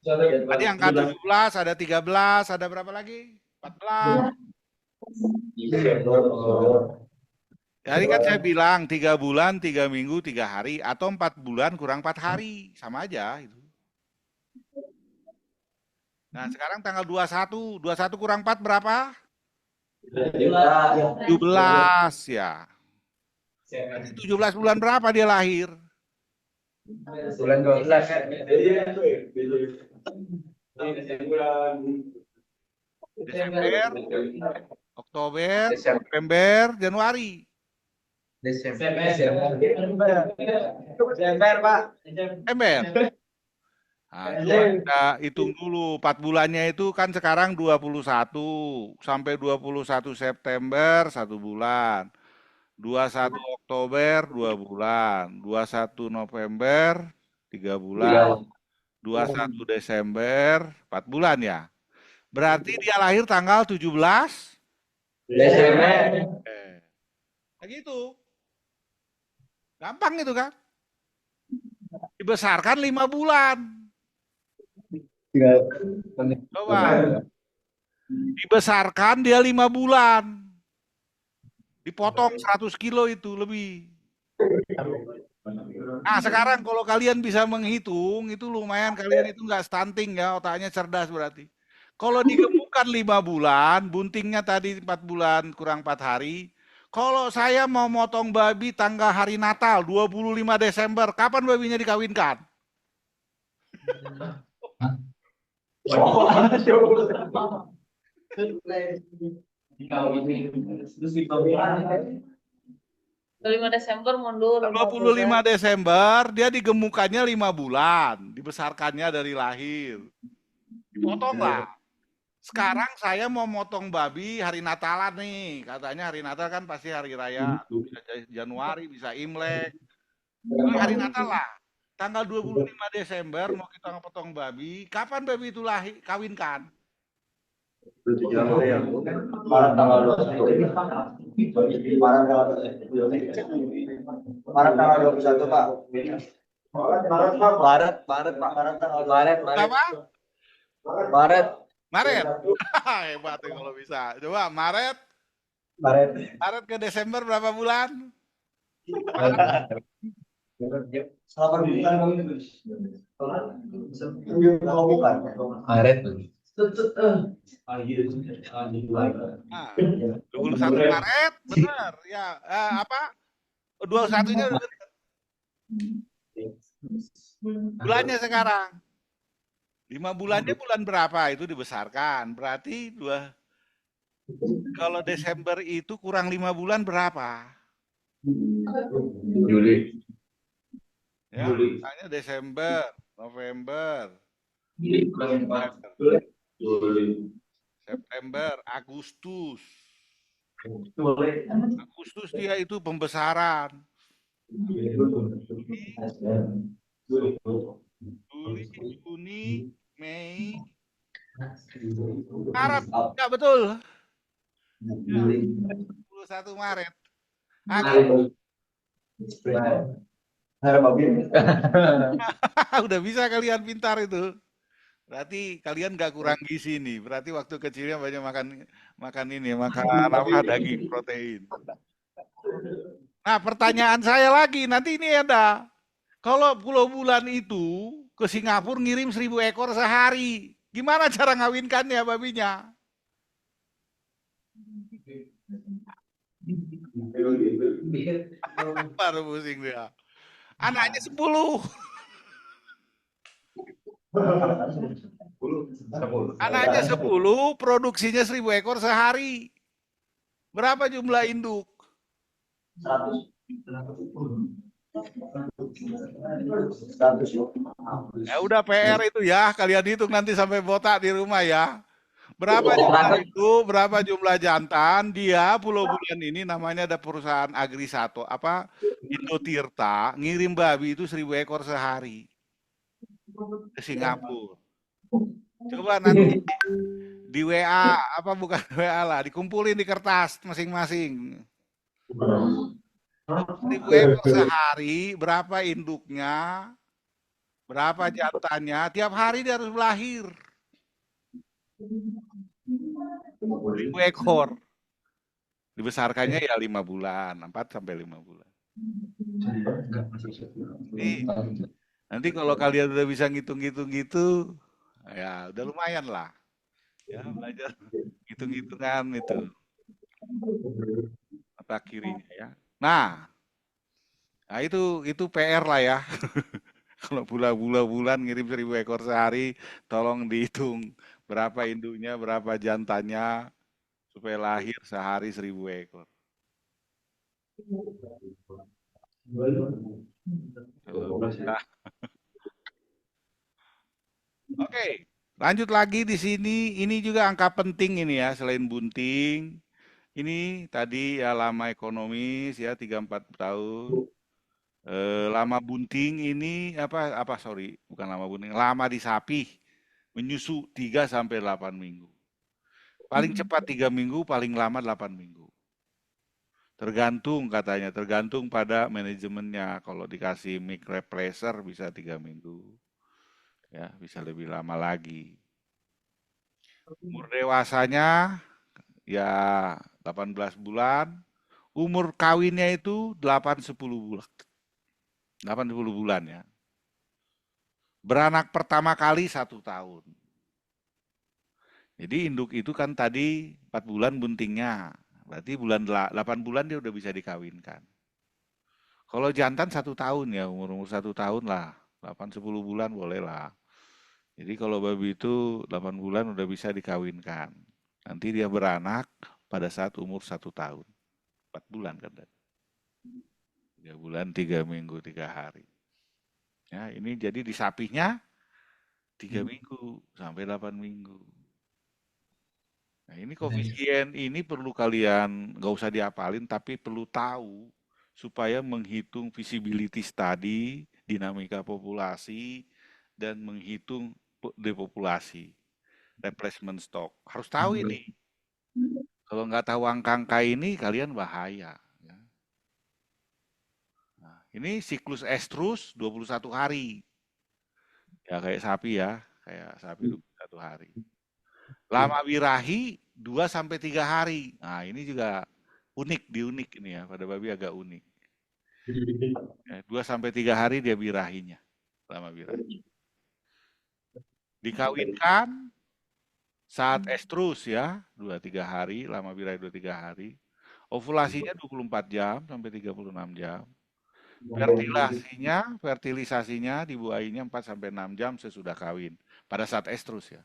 Ya, tadi angka 17, ada 13, ada berapa lagi? 14. Jadi kan saya bilang 3 bulan, 3 minggu, 3 hari, atau 4 bulan kurang 4 hari, sama aja itu. Nah sekarang tanggal 21, 21 kurang 4 berapa? 17 ya. Berarti 17 bulan berapa dia lahir? Bulan 12. Desember, Oktober, Desember. November, Januari. Desember, Pak. Desember. Nah, coba kita hitung dulu 4 bulannya itu kan sekarang 21 sampai 21 September 1 bulan. 21 Oktober 2 bulan, 21 November 3 bulan, 21 Desember 4 bulan ya. Berarti dia lahir tanggal 17 Desember. Nah gitu. Gampang itu kan. Dibesarkan 5 bulan. Coba. Dibesarkan dia 5 bulan. Dipotong 100 kilo itu lebih. Nah sekarang kalau kalian bisa menghitung, itu lumayan kalian itu nggak stunting ya, otaknya cerdas berarti. Kalau digemukkan 5 bulan, buntingnya tadi 4 bulan kurang 4 hari. Kalau saya mau motong babi tanggal hari Natal 25 Desember, kapan babinya dikawinkan? Lima Desember mundur. 25 Desember dia digemukannya 5 bulan, dibesarkannya dari lahir. Dipotong lah. Sekarang saya mau motong babi hari Natalan nih. Katanya hari Natal kan pasti hari raya. Bisa Januari, bisa Imlek. Hari Natal lah. Tanggal 25 Desember mau kita potong babi. Kapan babi itu lahir, kawinkan? Maret tanggal 21. Maret tanggal 21, Pak. Maret. Apa? Maret. Maret. Hebat ya kalau bisa. Coba Maret ke Desember berapa bulan? 8 bulan. Kalau bukan Maret. Nah, 21 Maret, benar. Ya, apa? 21-nya udah benar. Bulannya sekarang. 5 bulannya bulan berapa itu dibesarkan? Berarti kalau Desember itu kurang 5 bulan berapa? Juli. Ya, misalnya Desember, November, September, Agustus. Agustus dia itu pembesaran. Juli, Juni, Mei, Maret. Ya betul. Ya, 21 Maret. Udah bisa kalian pintar itu. Berarti kalian gak kurang gizi nih. Berarti waktu kecilnya banyak makan apa daging protein. Nah, pertanyaan saya lagi, nanti ini ada. Kalau Pulau Bulan itu ke Singapura ngirim 1000 ekor sehari. Gimana cara ngawinkannya babinya? Baru pusing dia. Anaknya 10. Anaknya 10, produksinya 1000 ekor sehari. Berapa jumlah induk? 100. Ya udah PR itu ya, kalian hitung nanti sampai botak di rumah ya. Berapa jumlah itu, berapa jumlah jantan, dia Pulau Bulan ini namanya ada perusahaan Agrisato, apa, Indotirta, ngirim babi itu 1000 ekor sehari ke Singapura. Coba nanti di WA, apa bukan WA lah, dikumpulin di kertas masing-masing. 1000 ekor sehari, berapa induknya, berapa jantannya, tiap hari dia harus lahir. 1000 ekor. Dibesarkannya ya 5 bulan, 4 sampai 5 bulan. Ini nanti kalau kalian udah bisa ngitung-ngitung gitu, ya udah lumayan lah. Ya belajar hitung-hitungan itu mata kirinya ya. Nah itu PR lah ya. Kalau bulan ngirim 1000 ekor sehari, tolong dihitung berapa induknya, berapa jantannya, supaya lahir sehari 1000 ekor. Nah, oke, lanjut lagi di sini. Ini juga angka penting ini ya, selain bunting. Ini tadi ya lama ekonomis ya 3-4 tahun. Lama bunting ini sorry, bukan lama bunting, lama di sapi menyusu 3 sampai 8 minggu. Paling cepat 3 minggu, paling lama 8 minggu. Tergantung katanya, tergantung pada manajemennya. Kalau dikasih milk replacer bisa 3 minggu. Ya, bisa lebih lama lagi. Umur dewasanya ya 18 bulan. Umur kawinnya itu 8-10 bulan. 80 bulan ya. Beranak pertama kali 1 tahun. Jadi induk itu kan tadi 4 bulan buntingnya. Berarti 8 bulan dia udah bisa dikawinkan. Kalau jantan 1 tahun ya, umur 1 tahun lah. 8-10 bulan boleh lah. Jadi kalau babi itu 8 bulan udah bisa dikawinkan. Nanti dia beranak pada saat umur 1 tahun. 4 bulan kan. 3 bulan, 3 minggu, 3 hari. Ya, ini jadi di sapinya 3 minggu sampai 8 minggu. Nah, ini koefisien ini perlu kalian nggak usah diapalin, tapi perlu tahu supaya menghitung visibility study, dinamika populasi, dan menghitung depopulasi, replacement stock. Harus tahu ini. Kalau nggak tahu angka-angka ini, kalian bahaya. Ya. Nah, ini siklus estrus 21 hari. Ya kayak sapi ya, kayak sapi 21 hari. Lama birahi 2-3 hari. Nah, ini juga unik ini ya, pada babi agak unik. 2-3 hari dia birahinya, lama birahi. Dikawinkan saat estrus ya, 2-3 hari, lama birahi 2-3 hari. Ovulasinya 24 jam sampai 36 jam. Fertilisasinya dibuahinya 4-6 jam sesudah kawin, pada saat estrus ya.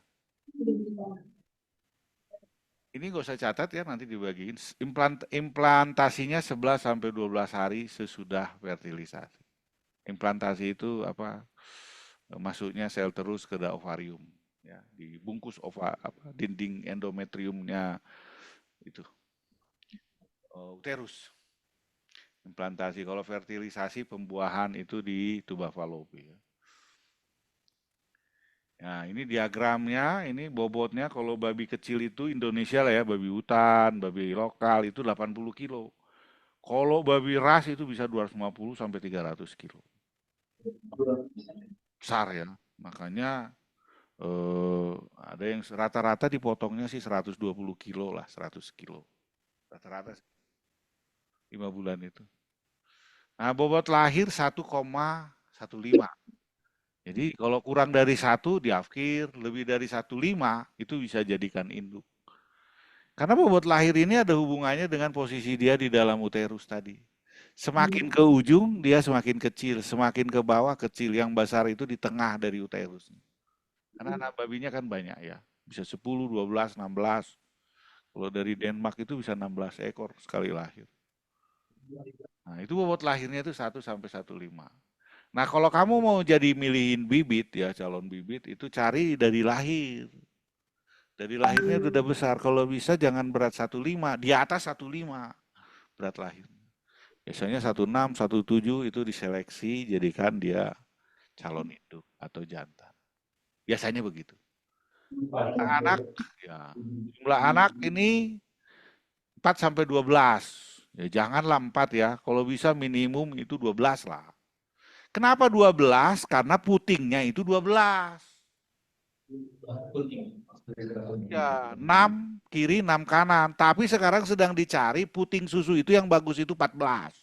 Ini gak usah catat ya, nanti dibagiin. Implantasinya 11-12 hari sesudah fertilisasi. Implantasi itu apa? Masuknya sel terus ke ovarium, ya, dibungkus dinding endometriumnya itu uterus. Implantasi. Kalau fertilisasi pembuahan itu di tuba falopi. Ya. Nah, ini diagramnya, ini bobotnya kalau babi kecil itu Indonesia lah ya, babi hutan, babi lokal itu 80 kilo. Kalau babi ras itu bisa 250 sampai 300 kilo. Besar ya. Makanya ada yang rata-rata dipotongnya sih 120 kilo lah, 100 kilo. Rata-rata 5 bulan itu. Nah, bobot lahir 1,15. Jadi kalau kurang dari 1 diafkir, lebih dari 1,5 itu bisa jadikan induk. Karena bobot lahir ini ada hubungannya dengan posisi dia di dalam uterus tadi. Semakin ke ujung dia semakin kecil, semakin ke bawah kecil, yang besar itu di tengah dari uterus. Karena anak babinya kan banyak ya. Bisa 10, 12, 16. Kalau dari Denmark itu bisa 16 ekor sekali lahir. Nah, itu bobot lahirnya itu 1 sampai 1,5. Nah, kalau kamu mau jadi milihin bibit ya, calon bibit, itu cari dari lahir. Dari lahirnya udah besar. Kalau bisa jangan berat 1,5, di atas 1,5 berat lahir. Biasanya 1,6, 1,7 itu diseleksi jadikan dia calon induk atau jantan. Biasanya begitu. Anak, ya, jumlah anak ini 4 sampai 12. Ya janganlah 4 ya. Kalau bisa minimum itu 12 lah. Kenapa 12? Karena putingnya itu 12. Ya, 6 kiri, 6 kanan. Tapi sekarang sedang dicari puting susu itu yang bagus itu 14.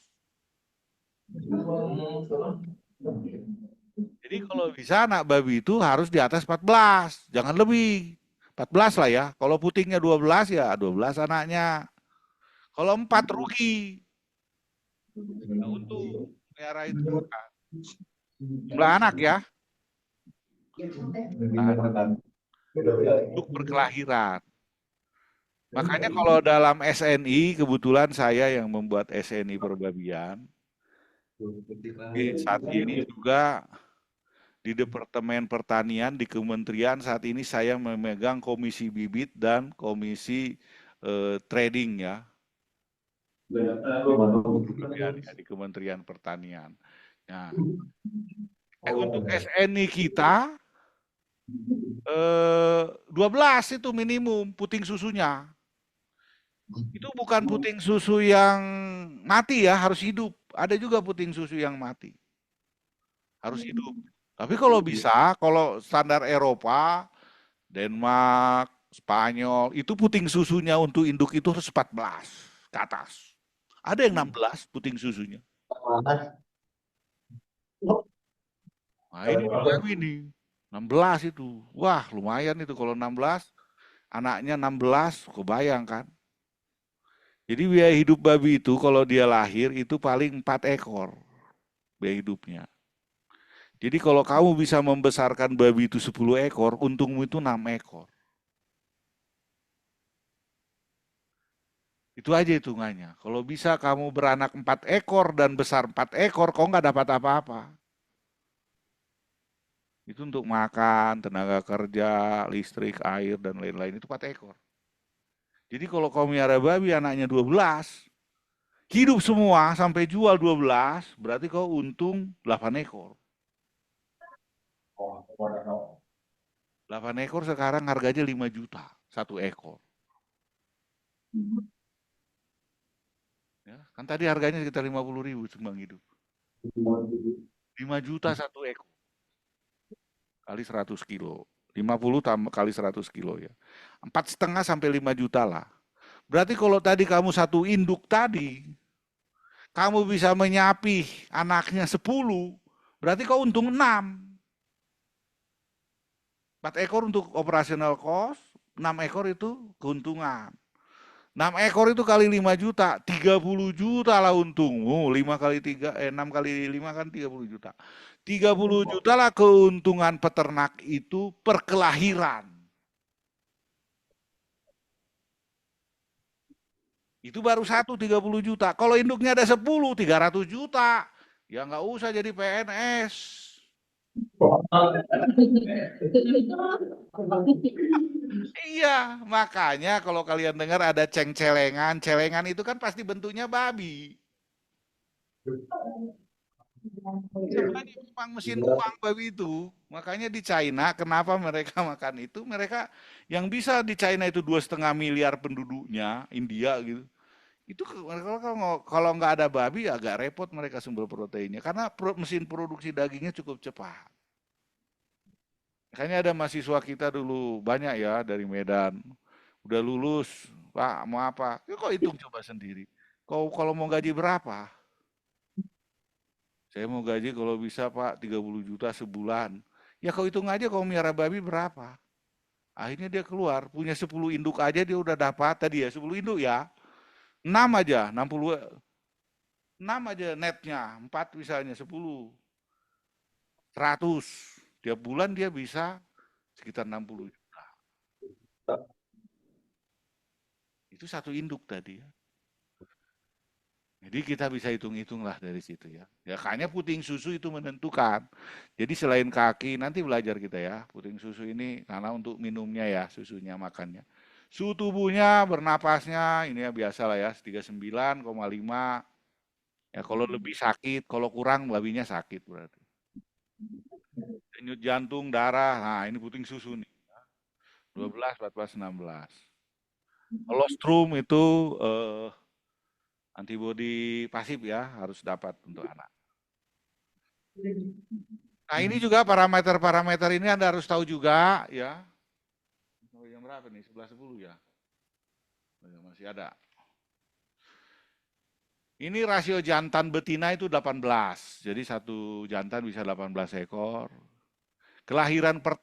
Jadi kalau bisa anak babi itu harus di atas 14. Jangan lebih. 14 lah ya. Kalau putingnya 12 ya 12 anaknya. Kalau 4 rugi. Nah, untuk melihara itu jumlah anak ya. Untuk berkelahiran. Makanya kalau dalam SNI, kebetulan saya yang membuat SNI perbabian. Saat ini juga di Departemen Pertanian di Kementerian saat ini saya memegang komisi bibit dan komisi trading ya. Di Kementerian Pertanian. Nah, untuk SNI kita 12 itu minimum puting susunya. Itu bukan puting susu yang mati ya, harus hidup. Ada juga puting susu yang mati. Harus hidup. Tapi kalau bisa, kalau standar Eropa, Denmark, Spanyol, itu puting susunya untuk induk itu harus 14 ke atas. Ada yang 16 puting susunya. Nah ini babi nih, 16 itu. Wah lumayan itu kalau 16, anaknya 16, kebayang kan. Jadi biaya hidup babi itu kalau dia lahir itu paling 4 ekor biaya hidupnya. Jadi kalau kamu bisa membesarkan babi itu 10 ekor, untungmu itu 6 ekor. Itu aja hitungannya. Kalau bisa kamu beranak 4 ekor dan besar 4 ekor, kau nggak dapat apa-apa. Itu untuk makan, tenaga kerja, listrik, air, dan lain-lain. Itu 4 ekor. Jadi kalau kau miara babi anaknya 12, hidup semua sampai jual 12, berarti kau untung 8 ekor. 8 ekor sekarang harganya 5 juta, 1 ekor. Ya, kan tadi harganya sekitar 50.000 sumbang hidup. 5 juta 1 ekor. Kali 100 kilo. 50 kali 100 kilo ya. 4,5 sampai 5 juta lah. Berarti kalau tadi kamu satu induk tadi, kamu bisa menyapi anaknya 10, berarti kau untung 6. 4 ekor untuk operasional cost, 6 ekor itu keuntungan. 6 ekor itu kali 5 juta, 30 juta lah untungmu. 5 kali 3, 6 kali 5 kan 30 juta. 30 juta lah keuntungan peternak itu per kelahiran. Itu baru 30 juta. Kalau induknya ada 10, 300 juta. Ya nggak usah jadi PNS. Iya, makanya kalau kalian dengar ada celengan, celengan itu kan pasti bentuknya babi. Sebenarnya memang mesin uang babi itu. Makanya di China, kenapa mereka makan itu? Mereka yang bisa di China itu 2,5 miliar penduduknya, India gitu. Itu kalau nggak ada babi agak repot mereka sumber proteinnya karena mesin produksi dagingnya cukup cepat. Makanya ada mahasiswa kita dulu banyak ya dari Medan. Udah lulus, Pak mau apa? Ya kok hitung coba sendiri. Kau kalau mau gaji berapa? Saya mau gaji kalau bisa Pak 30 juta sebulan. Ya kau hitung aja kau miara babi berapa. Akhirnya dia keluar, punya 10 induk aja dia udah dapat tadi ya, 10 induk ya. 6 aja, 6 aja netnya, 4 misalnya 10. 100. Tiap bulan dia bisa sekitar 60 juta. Itu satu induk tadi ya. Jadi kita bisa hitung-hitung lah dari situ ya. Ya kayaknya puting susu itu menentukan. Jadi selain kaki, nanti belajar kita ya. Puting susu ini karena untuk minumnya ya, susunya, makannya. Suhu tubuhnya, bernapasnya, ini ya biasa lah ya, 39,5. Ya kalau lebih sakit, kalau kurang babinya sakit berarti. Denyut jantung, darah, nah ini puting susu nih. 12, 14, 16. Kolostrum itu antibodi pasif ya, harus dapat untuk anak. Nah ini juga parameter-parameter ini Anda harus tahu juga ya. Jam berapa nih? 11.10 ya? Masih ada. Ini rasio jantan betina itu 18. Jadi satu jantan bisa 18 ekor. Kelahiran per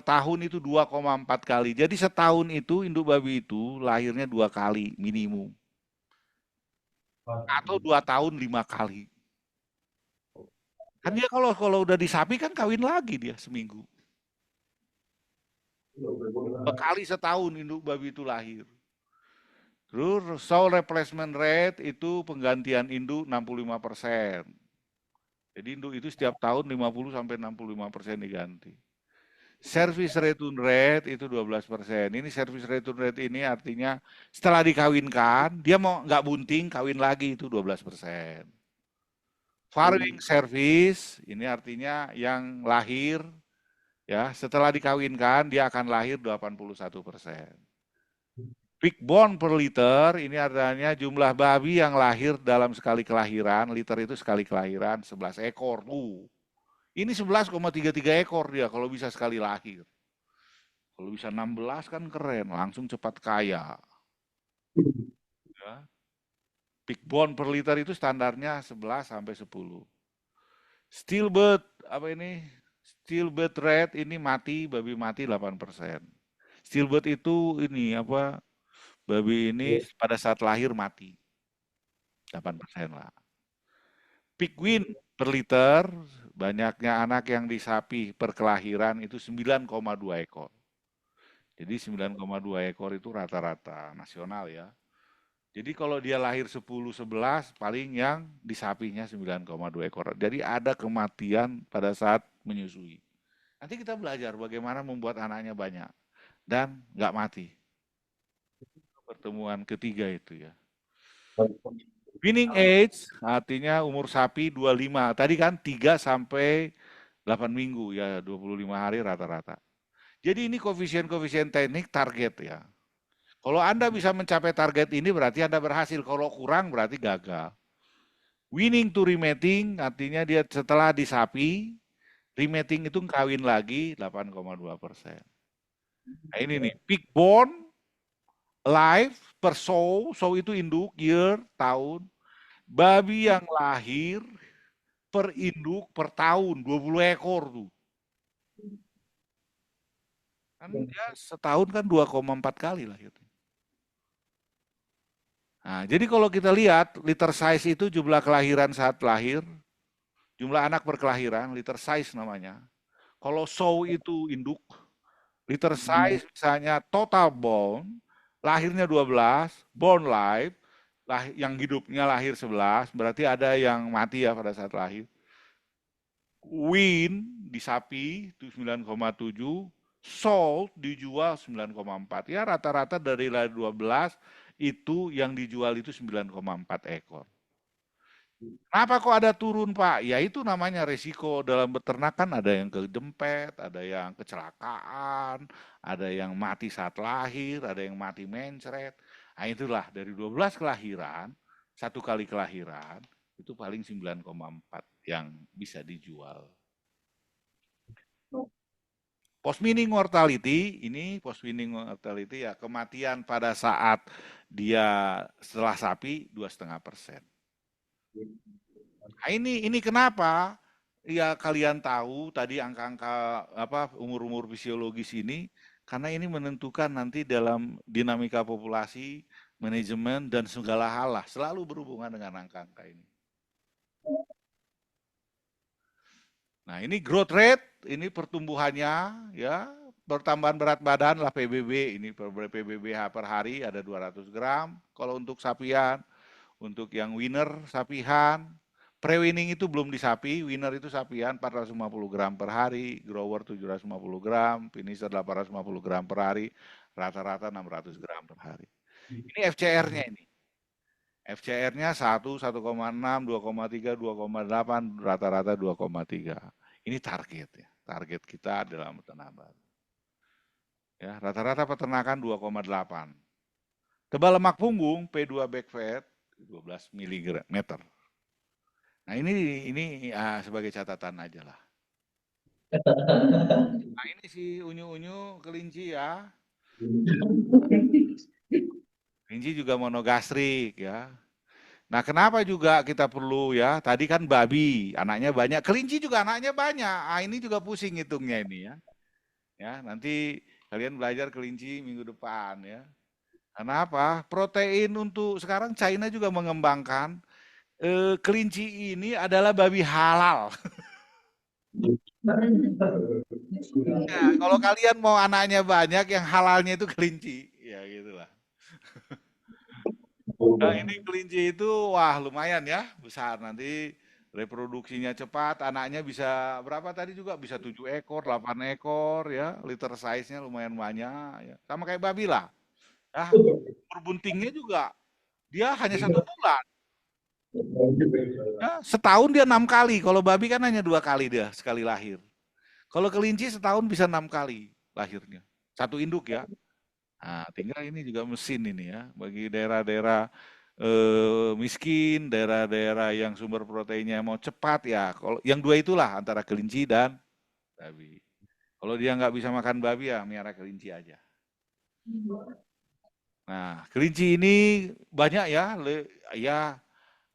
tahun itu 2,4 kali. Jadi setahun itu induk babi itu lahirnya 2 kali minimum. Atau 2 tahun 5 kali. Kan dia kalau udah di sapi kan kawin lagi dia seminggu. 2 kali setahun induk babi itu lahir. Terus sow replacement rate itu penggantian induk 65%. Jadi induk itu setiap tahun 50 sampai 65% diganti. Service return rate itu 12%. Ini service return rate ini artinya setelah dikawinkan, dia mau nggak bunting, kawin lagi itu 12%. Farrowing service, ini artinya yang lahir, ya setelah dikawinkan, dia akan lahir 81%. Big bone per liter, ini artinya jumlah babi yang lahir dalam sekali kelahiran, liter itu sekali kelahiran, 11 ekor. Ini 11,33 ekor dia kalau bisa sekali lahir. Kalau bisa 16 kan keren, langsung cepat kaya. Ya. Big bone per liter itu standarnya 11 sampai 10. Stillbirth, apa ini? Stillbirth rate ini mati, babi mati 8%. Stillbirth itu ini apa? Babi ini pada saat lahir mati. 8% lah. Peak win per liter, banyaknya anak yang disapi per kelahiran itu 9,2 ekor. Jadi 9,2 ekor itu rata-rata nasional ya. Jadi kalau dia lahir 10-11, paling yang disapinya 9,2 ekor. Jadi ada kematian pada saat menyusui. Nanti kita belajar bagaimana membuat anaknya banyak dan nggak mati. Pertemuan ketiga itu ya. Winning age artinya umur sapi 25. Tadi kan 3 sampai 8 minggu ya, 25 hari rata-rata. Jadi ini koefisien-koefisien teknik target ya. Kalau Anda bisa mencapai target ini berarti Anda berhasil. Kalau kurang berarti gagal. Winning to remating artinya dia setelah disapi, remating itu kawin lagi 8,2%. Nah ini nih, peak bone, live, per sow itu induk, year, tahun. Babi yang lahir per induk per tahun 20 ekor tuh. Kan dia setahun kan 2,4 kali lahirnya. Nah, jadi kalau kita lihat liter size itu jumlah kelahiran saat lahir, jumlah anak per kelahiran, liter size namanya. Kalau sow itu induk, liter size misalnya total bone, lahirnya 12, bone life, yang hidupnya lahir 11, berarti ada yang mati ya pada saat lahir. Win di sapi itu 9,7, sold dijual 9,4. Ya rata-rata dari lahir 12 itu yang dijual itu 9,4 ekor. Kenapa kok ada turun Pak? Ya itu namanya resiko dalam beternakan, ada yang kejempet, ada yang kecelakaan, ada yang mati saat lahir, ada yang mati mencret. Nah itulah dari 12 kelahiran, satu kali kelahiran, itu paling 9,4 yang bisa dijual. Post-winning mortality, ini post-winning mortality ya kematian pada saat dia setelah sapi 2,5%. Nah, ini kenapa? Ya kalian tahu tadi angka-angka apa umur-umur fisiologis ini karena ini menentukan nanti dalam dinamika populasi, manajemen dan segala hal lah selalu berhubungan dengan angka-angka ini. Nah, ini growth rate, ini pertumbuhannya ya pertambahan berat badan lah PBB. Ini PBB per hari ada 200 gram. Kalau untuk sapian, untuk yang winner sapian, pre-winning itu belum di sapi, winner itu sapian 450 gram per hari, grower 750 gram, finisher 850 gram per hari, rata-rata 600 gram per hari. Ini FCR-nya ini. FCR-nya 1, 1,6, 2,3, 2,8, rata-rata 2,3. Ini target ya. Target kita dalam peternakan. Ya, rata-rata peternakan 2,8. Tebal lemak punggung P2 back fat 12 mg. Nah, ini sebagai catatan aja lah. Nah, ini si unyu-unyu kelinci ya. Kelinci juga monogastrik ya. Nah, kenapa juga kita perlu ya? Tadi kan babi, anaknya banyak. Kelinci juga anaknya banyak. Ah, ini juga pusing hitungnya ini ya. Ya, nanti kalian belajar kelinci minggu depan ya. Kenapa? Protein untuk sekarang China juga mengembangkan kelinci ini adalah babi halal. Ya, kalau kalian mau anaknya banyak, yang halalnya itu kelinci. Ya, gitulah. Nah, ini kelinci itu wah lumayan ya, besar. Nanti reproduksinya cepat, anaknya bisa berapa tadi juga bisa 7 ekor, 8 ekor ya, liter size-nya lumayan banyak ya. Sama kayak babi lah. Ya, berbuntingnya juga dia hanya 1 bulan. Ya, setahun dia 6 kali. Kalau babi kan hanya 2 kali dia sekali lahir. Kalau kelinci setahun bisa 6 kali lahirnya. Satu induk ya. Nah, tinggal ini juga mesin ini ya, bagi daerah-daerah miskin, daerah-daerah yang sumber proteinnya mau cepat ya. Kalau yang dua itulah antara kelinci dan babi. Kalau dia nggak bisa makan babi ya miara kelinci aja. Nah, kelinci ini banyak ya, ya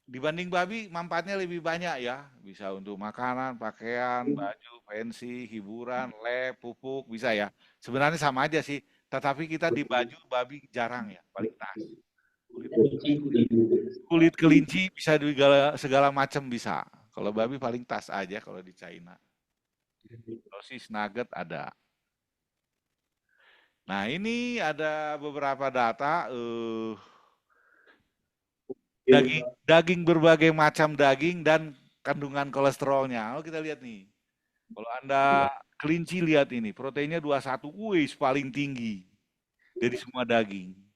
dibanding babi manfaatnya lebih banyak ya. Bisa untuk makanan, pakaian, baju, pensi, hiburan, lab, pupuk, bisa ya. Sebenarnya sama aja sih, tetapi kita di baju babi jarang ya, paling tas. Kulit kelinci bisa di segala macam bisa. Kalau babi paling tas aja kalau di China. Sosis nugget ada. Nah, ini ada beberapa data daging berbagai macam daging dan kandungan kolesterolnya. Kalau kita lihat nih. Kalau Anda kelinci lihat ini, proteinnya 21, wih paling tinggi dari semua daging.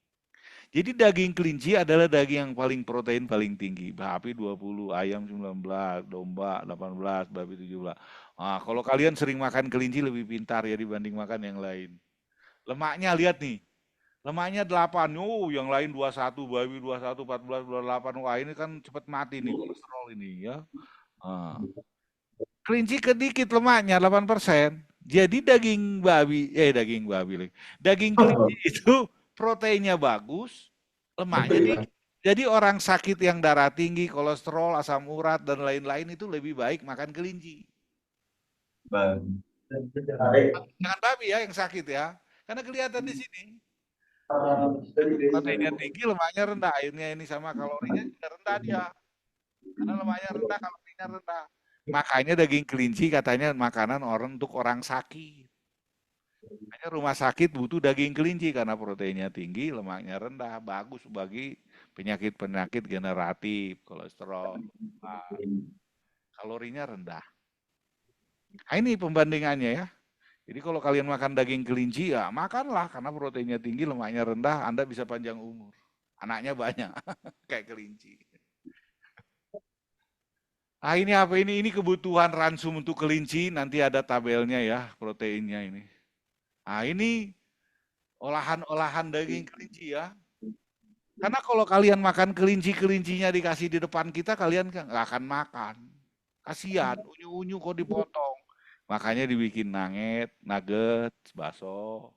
Jadi daging kelinci adalah daging yang paling protein paling tinggi. Sapi 20, ayam 19, domba 18, babi 17. Nah, kalau kalian sering makan kelinci lebih pintar ya dibanding makan yang lain. Lemaknya lihat nih. Lemaknya 8. Oh, yang lain 21, babi 21, 14, 28. Wah, ini kan cepat mati nih kolesterol ini ya. Nah, kelinci kedikit lemaknya 8%. Jadi daging babi lagi. Daging kelinci itu proteinnya bagus, lemaknya dikit. Jadi orang sakit yang darah tinggi, kolesterol, asam urat dan lain-lain itu lebih baik makan kelinci. Jangan babi ya yang sakit ya. Karena kelihatan di sini. Proteinnya tinggi, lemaknya rendah. Akhirnya ini sama kalorinya juga rendah dia. Karena lemaknya rendah, kalorinya rendah. Makanya daging kelinci katanya makanan untuk orang sakit. Makanya rumah sakit butuh daging kelinci karena proteinnya tinggi, lemaknya rendah, bagus bagi penyakit-penyakit generatif, kolesterol, kalorinya rendah. Nah, ini pembandingannya ya. Jadi kalau kalian makan daging kelinci ya makanlah karena proteinnya tinggi, lemaknya rendah, Anda bisa panjang umur. Anaknya banyak kayak kelinci. Ah ini apa ini? Ini kebutuhan ransum untuk kelinci, nanti ada tabelnya ya, proteinnya ini. Nah ini olahan-olahan daging kelinci ya. Karena kalau kalian makan kelincinya dikasih di depan kita, kalian nggak akan makan. Kasihan, unyu-unyu kok dipotong. Makanya dibikin nugget, bakso,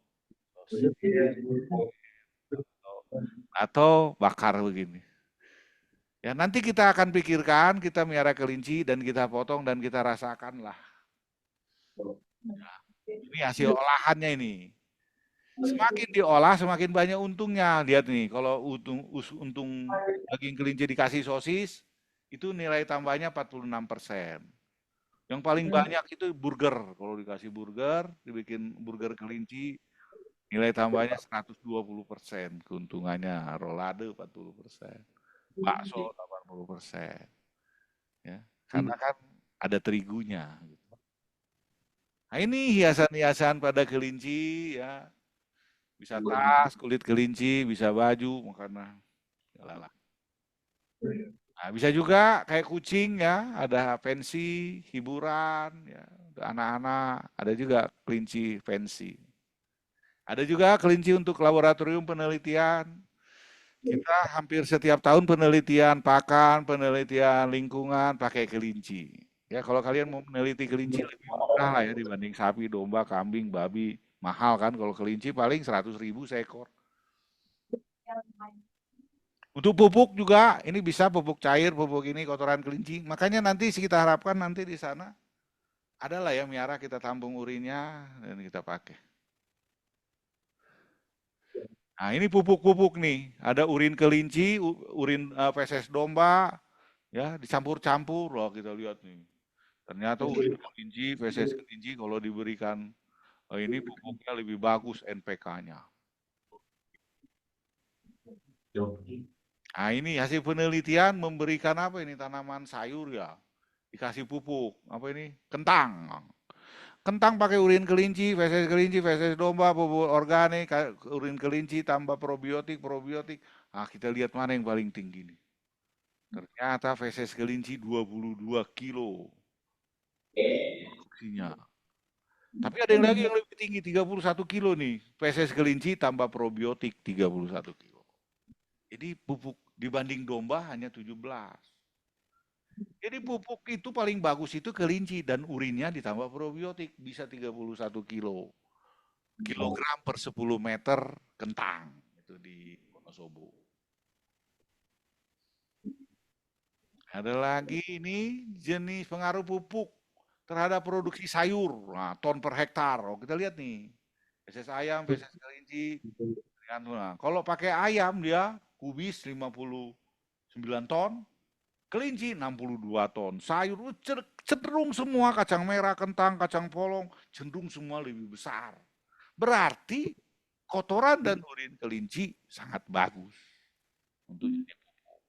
atau bakar begini. Ya nanti kita akan pikirkan, kita miara kelinci dan kita potong dan kita rasakan lah. Ya, ini hasil olahannya ini. Semakin diolah semakin banyak untungnya. Lihat nih, kalau untung daging kelinci dikasih sosis, itu nilai tambahnya 46%. Yang paling banyak itu burger. Kalau dikasih burger, dibikin burger kelinci, nilai tambahnya 120%, keuntungannya rolade 40%, bakso 80%, ya. Karena kan ada terigunya. Nah, ini hiasan-hiasan pada kelinci, ya. Bisa tas, kulit kelinci, bisa baju, makanya lah. Nah, bisa juga kayak kucing ya, ada pensi, hiburan, ya, untuk anak-anak, ada juga kelinci pensi. Ada juga kelinci untuk laboratorium penelitian. Kita hampir setiap tahun penelitian pakan, penelitian lingkungan pakai kelinci. Ya kalau kalian mau meneliti kelinci lebih murah lah ya dibanding sapi, domba, kambing, babi. Mahal kan kalau kelinci paling 100.000 seekor. Untuk pupuk juga, ini bisa pupuk cair, pupuk ini kotoran kelinci. Makanya nanti kita harapkan nanti di sana adalah ya miara kita tampung urinnya dan kita pakai. Nah ini pupuk-pupuk nih, ada urin kelinci, urin feses domba, ya dicampur-campur loh kita lihat nih. Ternyata urin kelinci, feses kelinci kalau diberikan ini pupuknya lebih bagus NPK-nya. Nah ini hasil penelitian memberikan apa ini tanaman sayur ya, dikasih pupuk apa ini kentang. Kentang pakai urin kelinci, feses domba, pupuk organik, urin kelinci tambah probiotik, probiotik. Ah kita lihat mana yang paling tinggi nih. Ternyata feses kelinci 22 kilo produksinya. Tapi ada yang lagi yang lebih tinggi 31 kilo nih. Feses kelinci tambah probiotik 31 kilo. Jadi pupuk dibanding domba hanya 17. Jadi pupuk itu paling bagus itu kelinci dan urinnya ditambah probiotik bisa 31 kilogram per 10 meter kentang itu di Wonosobo. Ada lagi ini jenis pengaruh pupuk terhadap produksi sayur. Nah, ton per hektar. Oh, kita lihat nih. Feses ayam, feses kelinci. Nah, kalau pakai ayam dia kubis 59 ton, kelinci 62 ton. Sayur cenderung semua kacang merah, kentang, kacang polong cenderung semua lebih besar. Berarti kotoran dan urin kelinci sangat bagus untuk jadi pupuk.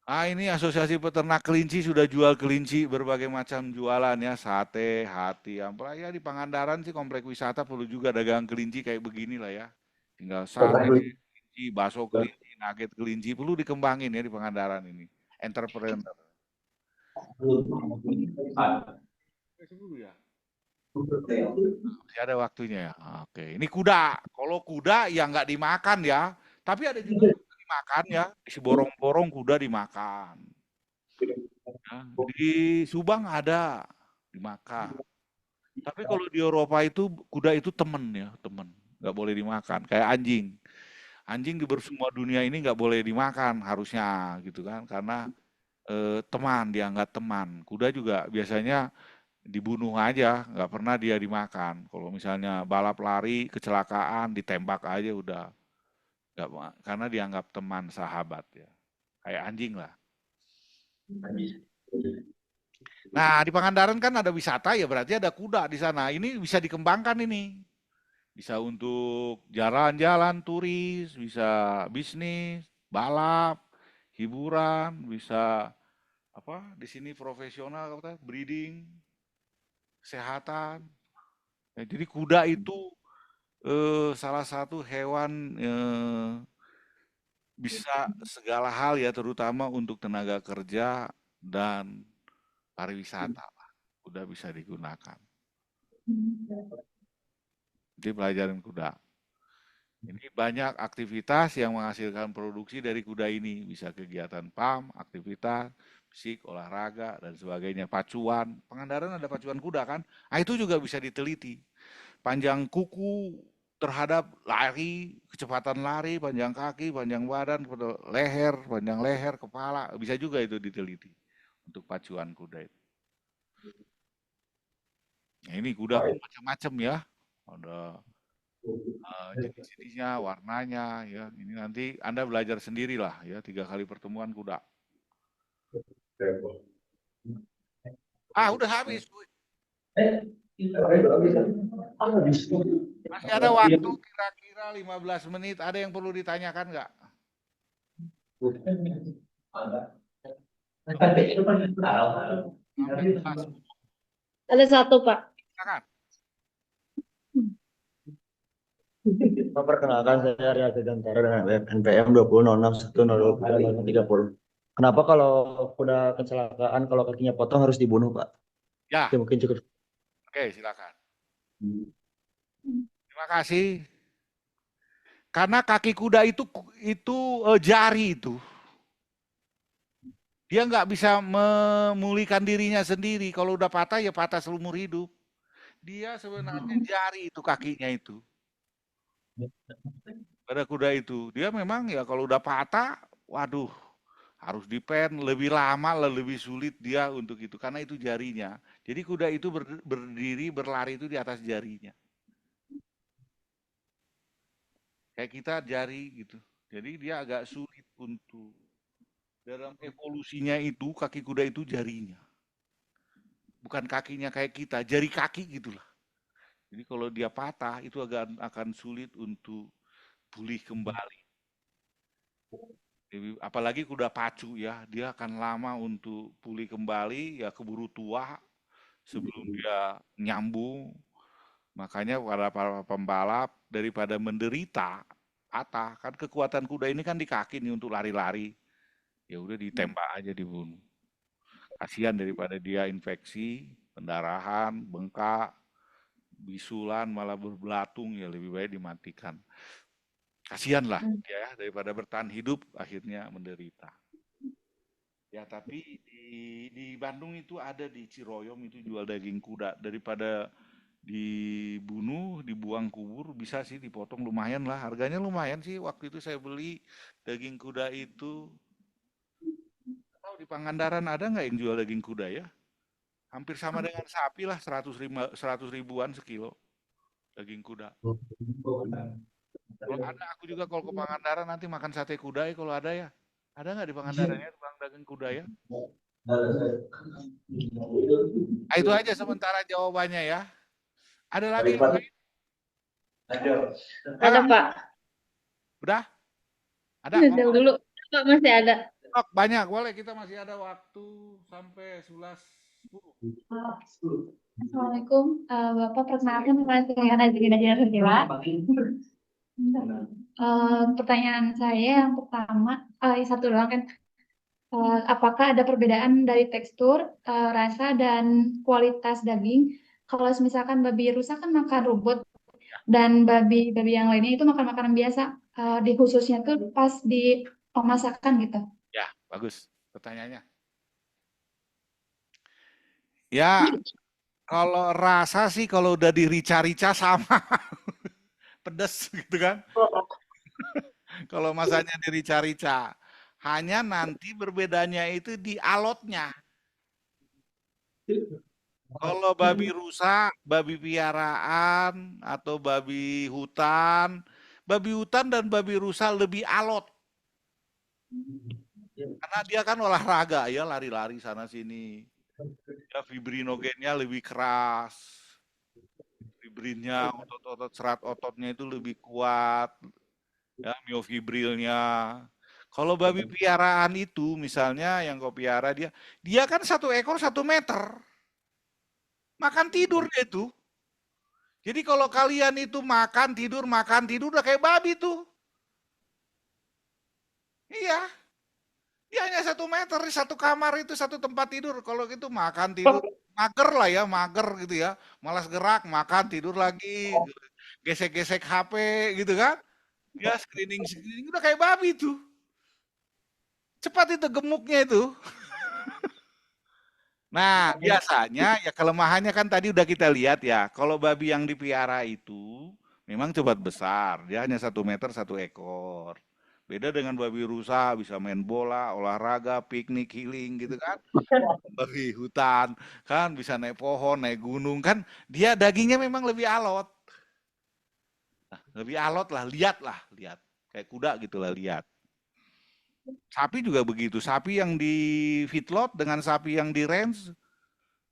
Ah ini Asosiasi Peternak Kelinci sudah jual kelinci berbagai macam jualan ya, sate, hati, ampela ya di Pangandaran sih komplek wisata perlu juga dagang kelinci kayak begini lah ya. Tinggal sate kelinci, bakso kelinci, nugget kelinci perlu dikembangin ya di Pangandaran ini. Entrepreneur. Ya. Masih ada waktunya ya. Oke, ini kuda. Kalau kuda ya nggak dimakan ya, tapi ada juga yang dimakan ya. Di borong-borong kuda dimakan. Ya, di Subang ada dimakan. Tapi kalau di Eropa itu kuda itu temen ya, temen. Nggak boleh dimakan. Kayak anjing. Anjing di semua dunia ini nggak boleh dimakan harusnya gitu kan. Karena teman, dianggap teman. Kuda juga biasanya dibunuh aja, nggak pernah dia dimakan. Kalau misalnya balap lari, kecelakaan, ditembak aja udah. Nggak, karena dianggap teman, sahabat ya. Kayak anjing lah. Nah, di Pangandaran kan ada wisata ya, berarti ada kuda di sana. Ini bisa dikembangkan ini. Bisa untuk jalan-jalan turis, bisa bisnis, balap, hiburan, bisa apa? Di sini profesional kata, breeding, kesehatan. Ya, jadi kuda itu salah satu hewan bisa segala hal ya, terutama untuk tenaga kerja dan pariwisata. Kuda bisa digunakan. Jadi pelajaran kuda. Ini banyak aktivitas yang menghasilkan produksi dari kuda ini. Bisa kegiatan PAM, aktivitas, fisik, olahraga, dan sebagainya. Pacuan. Pangandaran ada pacuan kuda kan? Nah, itu juga bisa diteliti. Panjang kuku terhadap lari, kecepatan lari, panjang kaki, panjang badan, leher, panjang leher, kepala. Bisa juga itu diteliti untuk pacuan kuda itu. Nah, ini kuda pun macam-macam ya. Ada jenis-jenisnya, warnanya, ya. Ini nanti Anda belajar sendirilah ya, 3 kali pertemuan kuda. Udah habis. Masih ada waktu kira-kira 15 menit. Ada yang perlu ditanyakan nggak? Ada satu, Pak. Silakan. Perkenalkan saya Ria Gantara dengan NPM 2006102330. Kenapa kalau kuda kecelakaan kalau kakinya potong harus dibunuh, Pak? Ya, Oke, mungkin cukup. oke, silakan. Terima kasih. Karena kaki kuda itu jari itu. Dia nggak bisa memulihkan dirinya sendiri. Kalau udah patah ya patah seumur hidup. Dia sebenarnya jari itu kakinya itu. Pada kuda itu. Dia memang ya kalau udah patah, waduh, harus dipen lebih lama, lebih sulit dia untuk itu. Karena itu jarinya. Jadi kuda itu berdiri, berlari itu di atas jarinya. Kayak kita jari gitu. Jadi dia agak sulit untuk dalam evolusinya itu kaki kuda itu jarinya. Bukan kakinya kayak kita, jari kaki gitulah. Jadi kalau dia patah itu akan sulit untuk pulih kembali. Jadi, apalagi kuda pacu ya, dia akan lama untuk pulih kembali, ya keburu tua sebelum dia nyambung. Makanya para pembalap daripada menderita patah, kan kekuatan kuda ini kan di kaki nih untuk lari-lari. Ya udah ditembak aja dibunuh. Kasihan daripada dia infeksi, pendarahan, bengkak, bisulan malah berbelatung, ya lebih baik dimatikan. Kasihanlah ya daripada bertahan hidup akhirnya menderita. Ya tapi di Bandung itu ada di Ciroyom itu jual daging kuda, daripada dibunuh, dibuang kubur, bisa sih dipotong, lumayan lah, harganya lumayan sih. Waktu itu saya beli daging kuda itu, tahu di Pangandaran ada nggak yang jual daging kuda ya? Hampir sama dengan sapi lah, 100 ribuan sekilo daging kuda. Kalau ada, aku juga kalau ke Pangandaran nanti makan sate kuda ya kalau ada ya. Ada nggak di Pangandaran ya tukang daging kuda ya? Itu aja sementara jawabannya ya. Ada lagi yang lain? Ada, Pak. Udah? Ada? Yang dulu. Pak, masih ada. Oh, banyak, boleh, kita masih ada waktu sampai 11.10. Assalamualaikum, Bapak. Perkenalkan, nama saya Nazrina Jarasila. Pertanyaan saya yang pertama, satu doang kan. Apakah ada perbedaan dari tekstur, rasa, dan kualitas daging? Kalau misalkan babi rusa kan makan rumput, dan babi yang lainnya itu makan makanan biasa. Di khususnya tuh pas di pemasakan gitu. Ya, bagus pertanyaannya. Ya, kalau rasa sih kalau udah dirica-rica sama. Pedes gitu kan. Kalau masanya dirica-rica. Hanya nanti berbedanya itu di alotnya. Kalau babi rusa, babi piaraan, atau babi hutan dan babi rusa lebih alot. Karena dia kan olahraga ya, lari-lari sana sini. Ya, fibrinogennya lebih keras. Fibrinnya, otot-otot serat ototnya itu lebih kuat. Ya, miofibrilnya. Kalau babi piaraan itu misalnya yang kau piara dia kan satu ekor 1 meter. Makan tidur dia itu. Jadi kalau kalian itu makan tidur udah kayak babi tuh. Iya. Dia hanya 1 meter, satu kamar itu satu tempat tidur. Kalau gitu makan tidur, mager lah ya, mager gitu ya. Malas gerak, makan tidur lagi, gesek-gesek HP gitu kan. Ya screening udah kayak babi tuh. Cepat itu gemuknya itu. Nah, biasanya ya kelemahannya kan tadi udah kita lihat ya. Kalau babi yang dipiara itu memang cepat besar. Dia hanya 1 meter 1 ekor. Beda dengan babi rusa bisa main bola, olahraga, piknik, healing gitu kan. Babi hutan kan bisa naik pohon, naik gunung kan. Dia dagingnya memang lebih alot. Nah, lebih alot lah, lihat. Kayak kuda gitulah lihat. Sapi juga begitu. Sapi yang di feedlot dengan sapi yang di range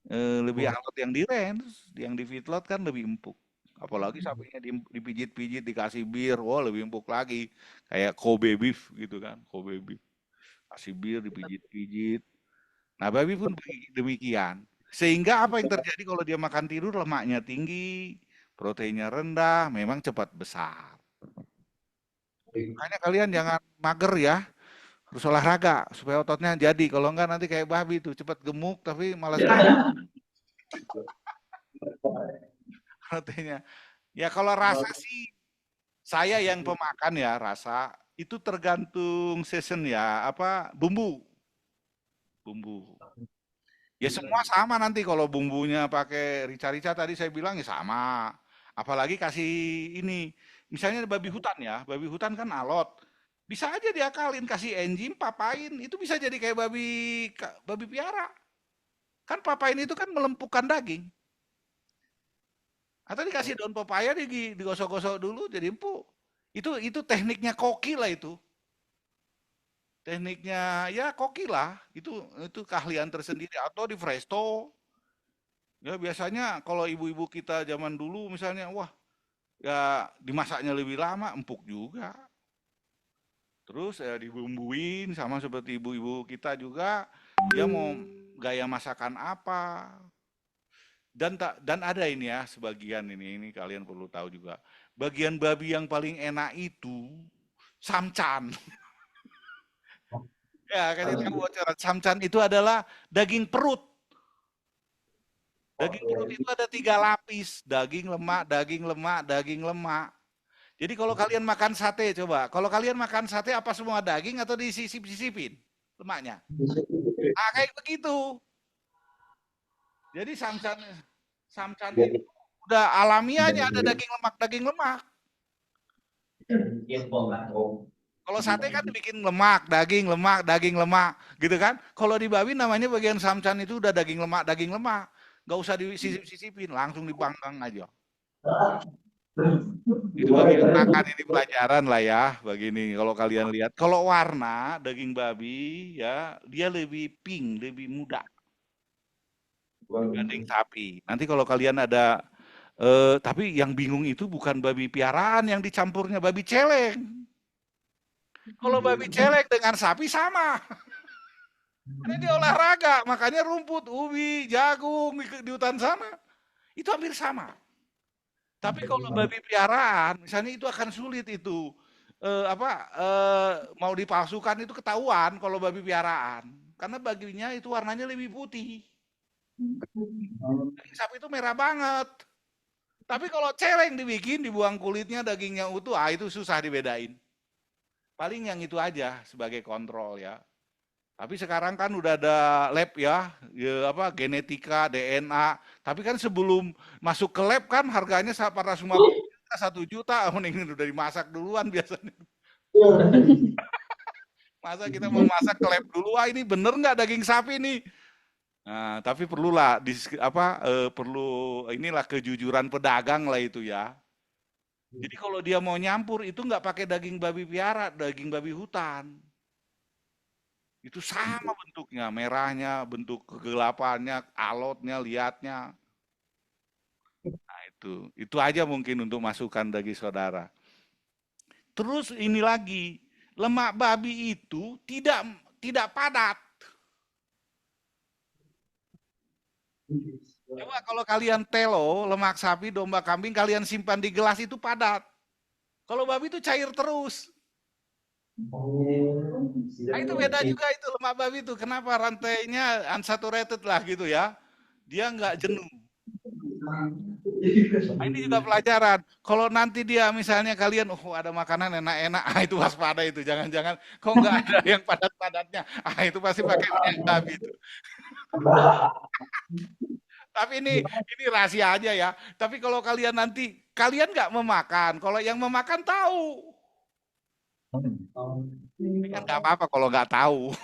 Lebih alot yang di range, yang di feedlot kan lebih empuk. Apalagi sapinya dipijit-pijit, dikasih bir, wah lebih empuk lagi. Kayak Kobe beef gitu kan, Kobe beef. Kasih bir, dipijit-pijit. Nah, babi pun demikian. Sehingga apa yang terjadi kalau dia makan tidur, lemaknya tinggi, proteinnya rendah, memang cepat besar. Makanya kalian jangan mager ya, harus olahraga supaya ototnya jadi. Kalau enggak nanti kayak babi tuh, cepat gemuk tapi malas proteinnya. Ya kalau rasa sih, saya yang pemakan ya rasa, itu tergantung season ya, apa bumbu. Bumbu. Ya semua sama nanti kalau bumbunya pakai rica-rica tadi saya bilang ya sama. Apalagi kasih ini, misalnya babi hutan ya, babi hutan kan alot. Bisa aja diakalin kasih enzim papain, itu bisa jadi kayak babi piara. Kan papain itu kan melempukkan daging. Atau dikasih daun pepaya digosok-gosok dulu jadi empuk. Itu tekniknya koki lah itu. Tekniknya ya koki lah, itu keahlian tersendiri atau di presto. Ya biasanya kalau ibu-ibu kita zaman dulu misalnya, wah ya dimasaknya lebih lama, empuk juga. Terus dibumbuin sama seperti ibu-ibu kita juga, dia mau gaya masakan apa. Dan ada ini ya sebagian ini kalian perlu tahu juga. Bagian babi yang paling enak itu samcan. Ya, kasih tahu bocoran. Samcan itu adalah daging perut. Daging perut itu ada 3 lapis, daging lemak, daging lemak, daging lemak. Jadi kalau kalian makan sate, coba. Kalau kalian makan sate, apa semua daging atau disisip-sisipin lemaknya? Ah, kayak begitu. Jadi samcan, samcan itu udah alamiahnya ada daging lemak. Kalau sate kan dibikin lemak, daging lemak, gitu kan? Kalau di babi namanya bagian samcan itu udah daging lemak, daging lemak. Nggak usah disisip-sisipin, langsung dipanggang aja. Itu bagi yang makan ini pelajaran lah ya, begini. Kalau kalian lihat, kalau warna daging babi ya dia lebih pink, lebih muda dibanding sapi. Nanti kalau kalian ada, tapi yang bingung itu bukan babi piaraan yang dicampurnya babi celeng. Kalau babi celeng dengan sapi sama. Karena dia olahraga, makanya rumput, ubi, jagung di hutan sana itu hampir sama. Tapi kalau babi piaraan, misalnya itu akan sulit itu mau dipalsukan itu ketahuan kalau babi piaraan, karena baginya itu warnanya lebih putih. Daging sapi itu merah banget. Tapi kalau celeng dibikin, dibuang kulitnya, dagingnya utuh, itu susah dibedain. Paling yang itu aja sebagai kontrol ya. Tapi sekarang kan udah ada lab ya, genetika, DNA. Tapi kan sebelum masuk ke lab kan harganya 450 juta, 1 juta, mending udah dimasak duluan biasanya. Masa kita mau masak ke lab dulu, ini bener nggak daging sapi nih? Nah, tapi perlulah perlu inilah kejujuran pedagang lah itu ya. Jadi kalau dia mau nyampur itu nggak pakai daging babi piara, daging babi hutan. Itu sama bentuknya, merahnya, bentuk kegelapannya, alotnya, liatnya. Nah, itu aja mungkin untuk masukan bagi saudara. Terus ini lagi, lemak babi itu tidak padat. Coba kalau kalian telo, lemak sapi, domba kambing, kalian simpan di gelas itu padat. Kalau babi itu cair terus. Nah, itu beda juga itu lemak babi itu. Kenapa rantainya unsaturated lah gitu ya. Dia nggak jenuh. Nah, ini juga pelajaran. Kalau nanti dia misalnya kalian, ada makanan enak-enak, itu waspada itu. Jangan-jangan kok nggak ada yang padat-padatnya. Itu pasti pakai minyak babi itu. Tapi ini rahasia aja ya. Tapi kalau kalian nanti, kalian nggak memakan. Kalau yang memakan tahu. Ini kan nggak apa-apa kalau nggak tahu.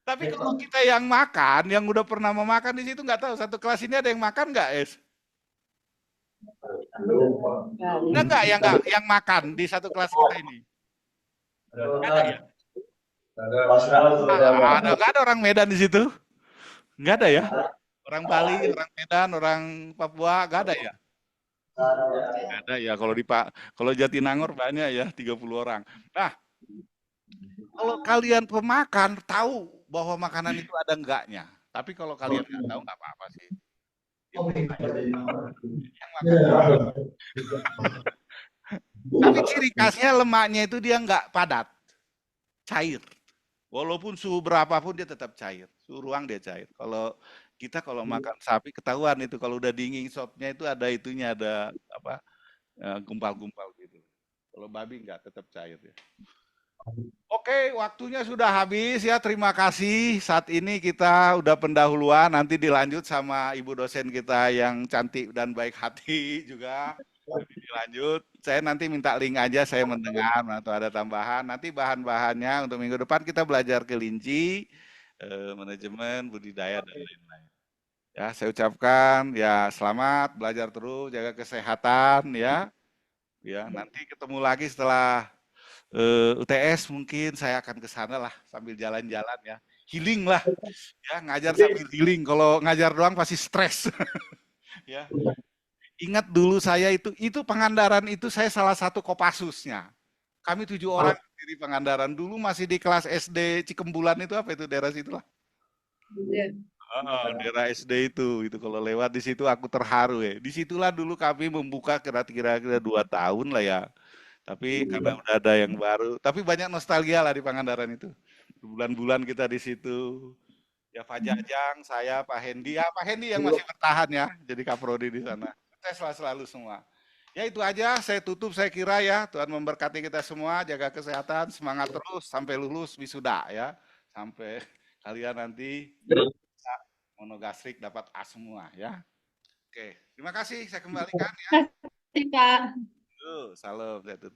Tapi kalau kita yang makan, yang udah pernah memakan di situ nggak tahu. Satu kelas ini ada yang makan nggak, Es? Nggak yang makan di satu kelas kita ini. Nggak ada ya? Nggak ada orang Medan di situ. Nggak ada ya? Orang Bali, orang Medan, orang Papua, nggak ada ya? Nggak ada ya. Kalau Jatinangor banyak ya, 30 orang. Nah, kalau kalian pemakan, tahu bahwa makanan itu ada enggaknya. Tapi kalau kalian nggak tahu, nggak apa-apa sih. Yang penting yang makan. Tapi ciri khasnya lemaknya itu dia nggak padat, cair. Walaupun suhu berapapun dia tetap cair. Suhu ruang dia cair. Kalau makan sapi ketahuan itu kalau udah dingin sopnya itu ada itunya, ada apa, gumpal-gumpal gitu. Kalau babi nggak, tetap cair ya. Oke, waktunya sudah habis ya. Terima kasih. Saat ini kita udah pendahuluan, nanti dilanjut sama ibu dosen kita yang cantik dan baik hati juga. Nanti dilanjut. Saya nanti minta link aja, saya mendengar atau ada tambahan. Nanti bahan-bahannya untuk minggu depan kita belajar kelinci, manajemen, budidaya dan lain-lain. Ya, saya ucapkan ya selamat, belajar terus, jaga kesehatan ya. Ya, nanti ketemu lagi setelah UTS, mungkin saya akan ke sana lah sambil jalan-jalan ya. Healing lah, ya ngajar sambil healing. Kalau ngajar doang pasti stres. Ya. Ingat dulu saya itu Pangandaran itu saya salah satu Kopassusnya. Kami 7 orang di Pangandaran dulu masih di kelas SD Cikembulan itu apa itu daerah situ lah. Daerah SD itu kalau lewat di situ aku terharu ya. Disitulah dulu kami membuka kira-kira 2 tahun lah ya. Tapi karena udah ada yang baru, tapi banyak nostalgia lah di Pangandaran itu. Bulan-bulan kita di situ. Ya Pak Jajang, saya, Pak Hendi, ya Pak Hendi yang masih bertahan ya, jadi Kaprodi di sana. Sukses lah selalu semua. Ya itu aja, saya tutup saya kira ya. Tuhan memberkati kita semua, jaga kesehatan, semangat terus sampai lulus wisuda ya. Sampai kalian nanti monogastrik dapat A semua ya. Oke, terima kasih, saya kembalikan ya. Terima kasih, Kak. Salam, saya tutup.